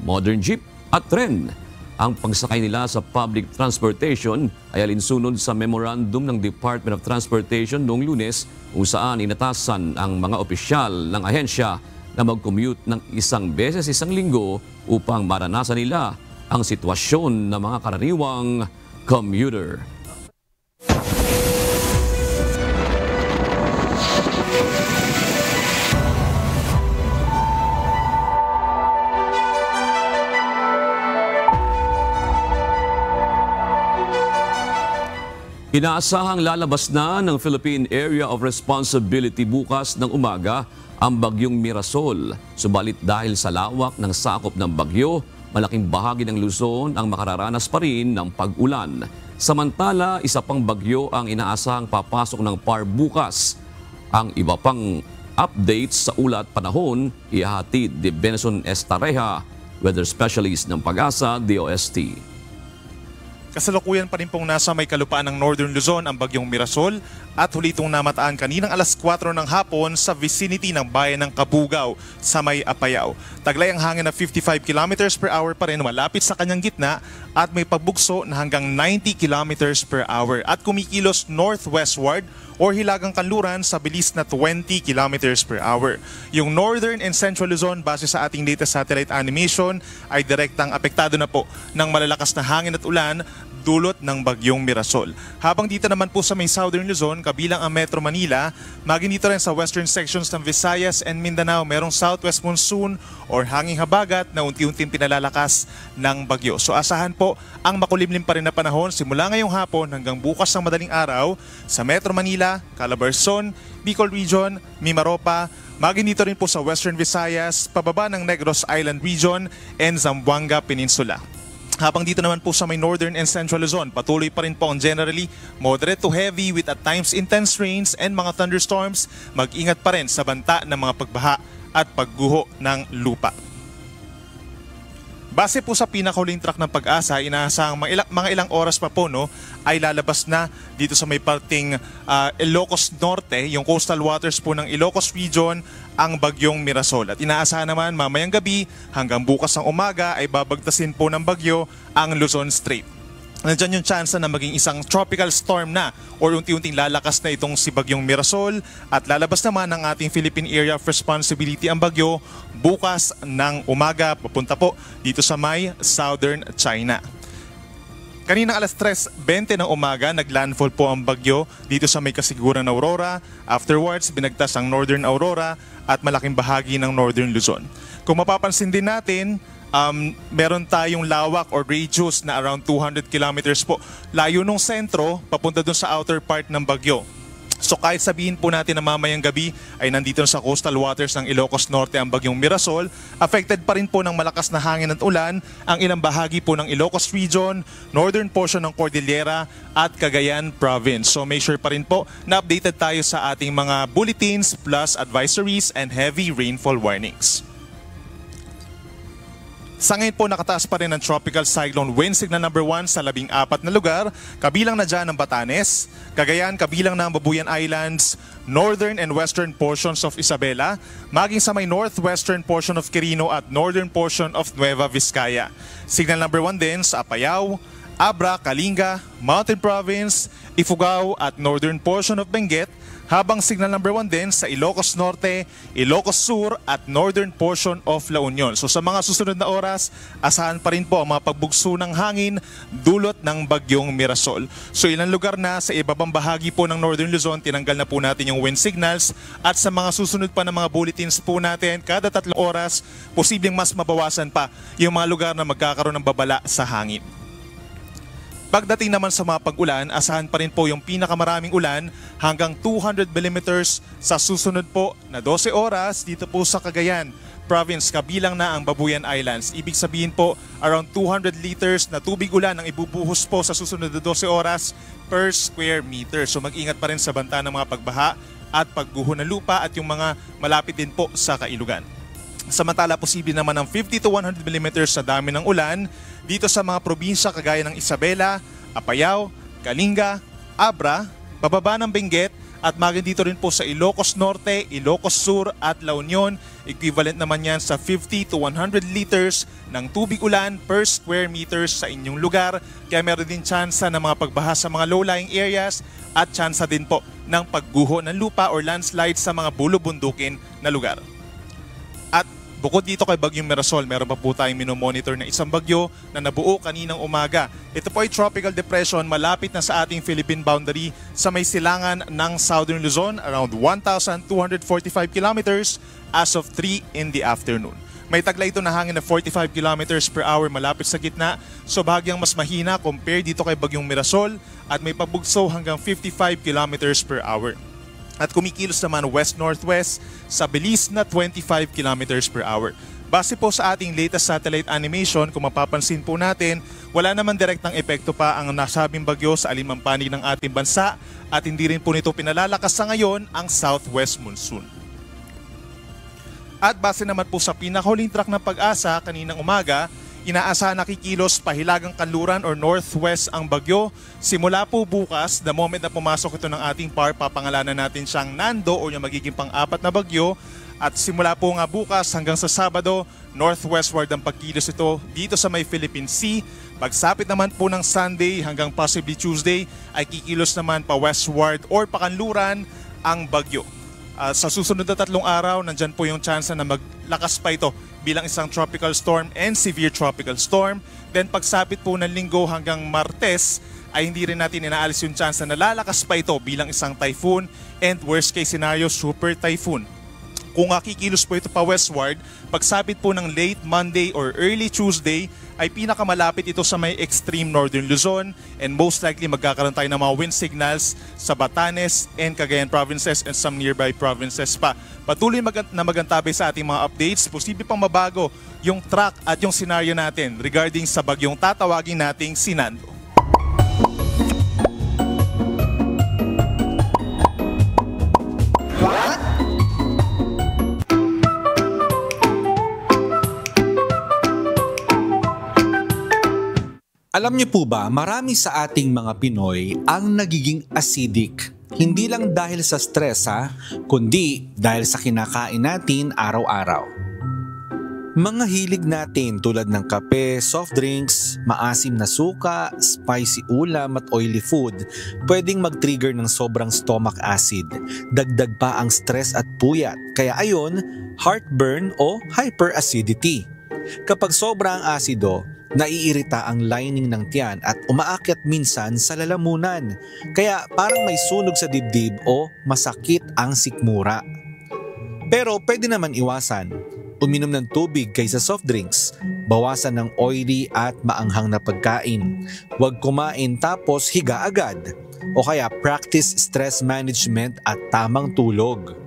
modern jeep at tren. Ang pagsakay nila sa public transportation ay alinsunod sa memorandum ng Department of Transportation noong Lunes kung saan inatasan ang mga opisyal ng ahensya na mag-commute ng 1 beses isang linggo upang maranasan nila ang sitwasyon ng mga karaniwang commuter. Inaasahang lalabas na ng Philippine Area of Responsibility bukas ng umaga ang bagyong Mirasol. Subalit dahil sa lawak ng sakop ng bagyo, malaking bahagi ng Luzon ang makararanas pa rin ng pag-ulan. Samantala, isa pang bagyo ang inaasahang papasok ng PAR bukas. Ang iba pang updates sa ulat panahon, ihahatid ni Benson Estareja, weather specialist ng Pag-asa, DOST. Kasalukuyan pa rin pong nasa may kalupaan ng Northern Luzon ang bagyong Mirasol at huli itong namataan kaninang alas 4 ng hapon sa vicinity ng bayan ng Kabugao sa may Apayao. Taglay ang hangin na 55 km per hour pa rin malapit sa kanyang gitna at may pagbugso na hanggang 90 km per hour at kumikilos northwestward or hilagang kanluran sa bilis na 20 km per hour. Yung Northern and Central Luzon base sa ating latest satellite animation ay direktang apektado na po ng malalakas na hangin at ulan dulot ng bagyong Mirasol. Habang dito naman po sa may Southern Luzon, kabilang ang Metro Manila, maging dito rin sa western sections ng Visayas and Mindanao, merong southwest monsoon or hanging habagat na unti-unting pinalalakas ng bagyo. So asahan po ang makulimlim pa rin na panahon simula ngayong hapon hanggang bukas ng madaling araw sa Metro Manila, Calabarzon, Bicol Region, Mimaropa, maging dito rin po sa Western Visayas, pababa ng Negros Island Region and Zamboanga Peninsula. Habang dito naman po sa may Northern and Central Luzon, patuloy pa rin po ang generally moderate to heavy with at times intense rains and mga thunderstorms. Mag-ingat pa rin sa banta ng mga pagbaha at pagguho ng lupa. Base po sa pinakahuling track ng Pag-asa, inaasahang mga ilang oras pa po ay lalabas na dito sa may parting Ilocos Norte, yung coastal waters po ng Ilocos Region, ang bagyong Mirasol. At inaasahan naman mamayang gabi hanggang bukas ng umaga ay babagtasin po ng bagyo ang Luzon Strait. Nandiyan yung chance na maging isang tropical storm na or unti-unting lalakas na itong si bagyong Mirasol at lalabas naman ng ating Philippine Area of Responsibility ang bagyo bukas ng umaga papunta po dito sa may Southern China. Kaninang alas 3:20 ng umaga, naglandfall po ang bagyo dito sa may kasiguran ng Aurora. Afterwards, binagtas ang Northern Aurora at malaking bahagi ng Northern Luzon. Kung mapapansin din natin, meron tayong lawak or radius na around 200 kilometers po. Layo nung sentro, papunta dun sa outer part ng bagyo. So kahit sabihin po natin na mamayang gabi ay nandito sa coastal waters ng Ilocos Norte ang bagyong Mirasol, affected pa rin po ng malakas na hangin at ulan ang ilang bahagi po ng Ilocos Region, northern portion ng Cordillera at Cagayan Province. So make sure pa rin po na updated tayo sa ating mga bulletins plus advisories and heavy rainfall warnings. Sa ngayon po nakataas pa rin ang tropical cyclone wind signal number 1 sa 14 na lugar, kabilang na dyan ang Batanes, Cagayan, kabilang na ang Babuyan Islands, northern and western portions of Isabela, maging sa may northwestern portion of Quirino at northern portion of Nueva Vizcaya. Signal number 1 din sa Apayao, Abra, Kalinga, Mountain Province, Ifugao at northern portion of Benguet, habang signal number 1 din sa Ilocos Norte, Ilocos Sur at northern portion of La Union. So sa mga susunod na oras, asahan pa rin po ang mga pagbugso ng hangin dulot ng bagyong Mirasol. So ilang lugar na sa ibabang bahagi po ng Northern Luzon, tinanggal na po natin yung wind signals, at sa mga susunod pa ng mga bulletins po natin, kada 3 oras, posibleng mas mabawasan pa yung mga lugar na magkakaroon ng babala sa hangin. Pagdating naman sa mga pag-ulan, asahan pa rin po yung pinakamaraming ulan hanggang 200 mm sa susunod po na 12 oras dito po sa Cagayan Province, kabilang na ang Babuyan Islands. Ibig sabihin po, around 200 liters na tubig ulan ang ibubuhos po sa susunod na 12 oras per square meter. So mag-ingat pa rin sa banta ng mga pagbaha at pagguho ng lupa at yung mga malapit din po sa kailugan. Samantala, posible naman ng 50 to 100 mm sa dami ng ulan dito sa mga probinsya kagaya ng Isabela, Apayao, Kalinga, Abra, bababa ng Benguet at maging dito rin po sa Ilocos Norte, Ilocos Sur at La Union. Equivalent naman yan sa 50 to 100 liters ng tubig ulan per square meters sa inyong lugar. Kaya meron din tsansa ng mga pagbaha sa mga low-lying areas at tsansa din po ng pagguho ng lupa or landslide sa mga bulubundukin na lugar. At bukod dito kay Bagyong Mirasol, meron pa po tayong minomonitor na isang bagyo na nabuo kaninang umaga. Ito po ay tropical depression malapit na sa ating Philippine boundary sa may silangan ng Southern Luzon, around 1,245 kilometers as of 3 in the afternoon. May taglay ito na hangin na 45 kilometers per hour malapit sa gitna, so bahagyang mas mahina compare dito kay Bagyong Mirasol, at may pabugso hanggang 55 kilometers per hour. At kumikilos naman west-northwest sa bilis na 25 kilometers per hour. Base po sa ating latest satellite animation, kung mapapansin po natin, wala naman direktang epekto pa ang nasabing bagyo sa alinmang panig ng ating bansa at hindi rin po nito pinalalakas sa ngayon ang southwest monsoon. At base naman po sa pinakahuling track ng Pag-asa kaninang umaga, inaasahan na kikilos pahilagang kanluran or northwest ang bagyo. Simula po bukas, the moment na pumasok ito ng ating PAR, papangalanan natin siyang Nando o yung magiging pang-4 na bagyo. At simula po nga bukas hanggang sa Sabado, northwestward ang pagkilos ito dito sa may Philippine Sea. Pagsapit naman po ng Sunday hanggang possibly Tuesday ay kikilos naman pa westward or pakanluran ang bagyo. Sa susunod na 3 araw, nandyan po yung chance na maglakas pa ito bilang isang tropical storm and severe tropical storm. Then pagsapit po ng Linggo hanggang Martes ay hindi rin natin inaalis yung chance na lalakas pa ito bilang isang typhoon and worst case scenario, super typhoon. Kung kikilos po ito pa westward, pagsapit po ng late Monday or early Tuesday ay pinakamalapit ito sa may extreme northern Luzon, and most likely magkakaroon tayo ng mga wind signals sa Batanes and Cagayan provinces and some nearby provinces pa. Patuloy na magantabay sa ating mga updates. Posible pang mabago yung track at yung scenario natin regarding sa bagyong tatawagin nating si Nando. Alam niyo po ba, marami sa ating mga Pinoy ang nagiging acidic. Hindi lang dahil sa stress kundi dahil sa kinakain natin araw-araw. Mga hilig natin tulad ng kape, soft drinks, maasim na suka, spicy ulam at oily food pwedeng mag-trigger ng sobrang stomach acid. Dagdag pa ang stress at puyat, kaya ayon, heartburn o hyperacidity. Kapag sobrang asido, naiirita ang lining ng tiyan at umaakyat minsan sa lalamunan. Kaya parang may sunog sa dibdib o masakit ang sikmura. Pero pwede naman iwasan. Uminom ng tubig kaysa soft drinks. Bawasan ng oily at maanghang na pagkain. Huwag kumain tapos higa agad. O kaya practice stress management at tamang tulog.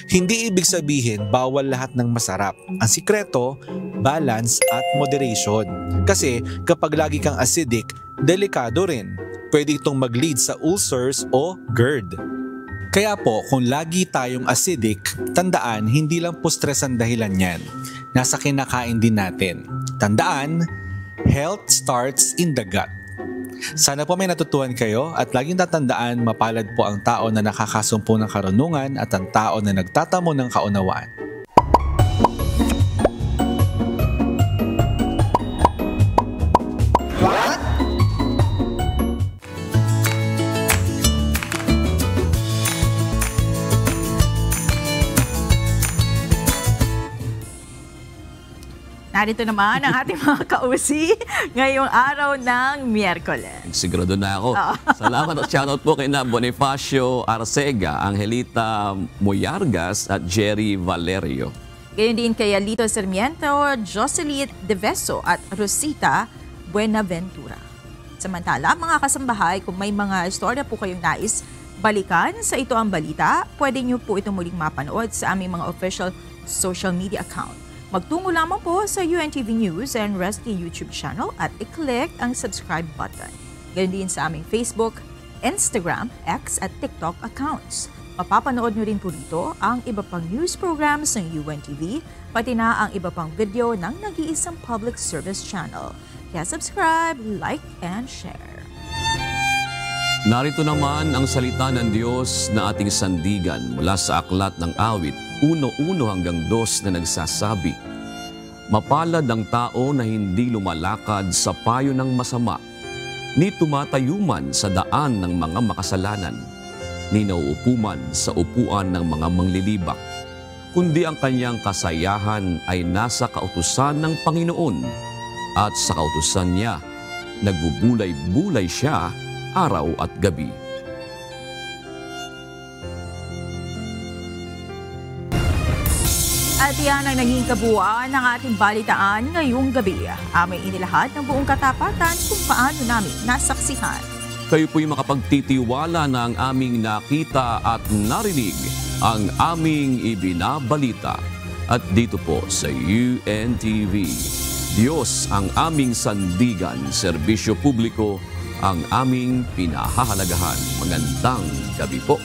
Hindi ibig sabihin bawal lahat ng masarap. Ang sikreto, balance at moderation. Kasi kapag lagi kang acidic, delikado rin. Pwede itong mag-lead sa ulcers o GERD. Kaya po, kung lagi tayong acidic, tandaan, hindi lang po stress ang dahilan yan. Nasa kinakain din natin. Tandaan, health starts in the gut. Sana po may natutuhan kayo at laging tatandaan, mapalad po ang tao na nakakasumpo ng karunungan at ang tao na nagtatamo ng kaunawaan. Narito naman ang ating mga kausi ngayong araw ng Miyerkules. Sigurado na ako. Salamat at shoutout po kay Bonifacio Arcega, Angelita Moyargas at Jerry Valerio. Gayon din kay Lito Sarmiento, Jocelyn Deveso at Rosita Buenaventura. Samantala, mga kasambahay, kung may mga istorya po kayong nais balikan sa Ito ang Balita, pwede niyo po ito muling mapanood sa aming mga official social media account. Magtungo lamang po sa UNTV News and Rescue YouTube channel at i-click ang subscribe button. Gayon din sa aming Facebook, Instagram, X at TikTok accounts. Mapapanood nyo rin po dito ang iba pang news programs ng UNTV, pati na ang iba pang video ng nag-iisang public service channel. Kaya subscribe, like, and share. Narito naman ang salita ng Diyos na ating sandigan mula sa Aklat ng Awit 1:1 hanggang 2 na nagsasabi, mapalad ang tao na hindi lumalakad sa payo ng masama, ni tumatayuman sa daan ng mga makasalanan, ni nauupo man sa upuan ng mga manglilibak, kundi ang kanyang kasayahan ay nasa kautusan ng Panginoon, at sa kautusan niya, nagbubulay-bulay siya araw at gabi. At yan ang naging kabuuan ng ating balitaan ngayong gabi. Aming inilahad ng buong katapatan kung paano namin nasaksihan. Kayo po'y makapagtitiwala na ang aming nakita at narinig, ang aming ibinabalita. At dito po sa UNTV, Diyos ang aming sandigan, serbisyo publiko ang aming pinahahalagahan. Magandang gabi po.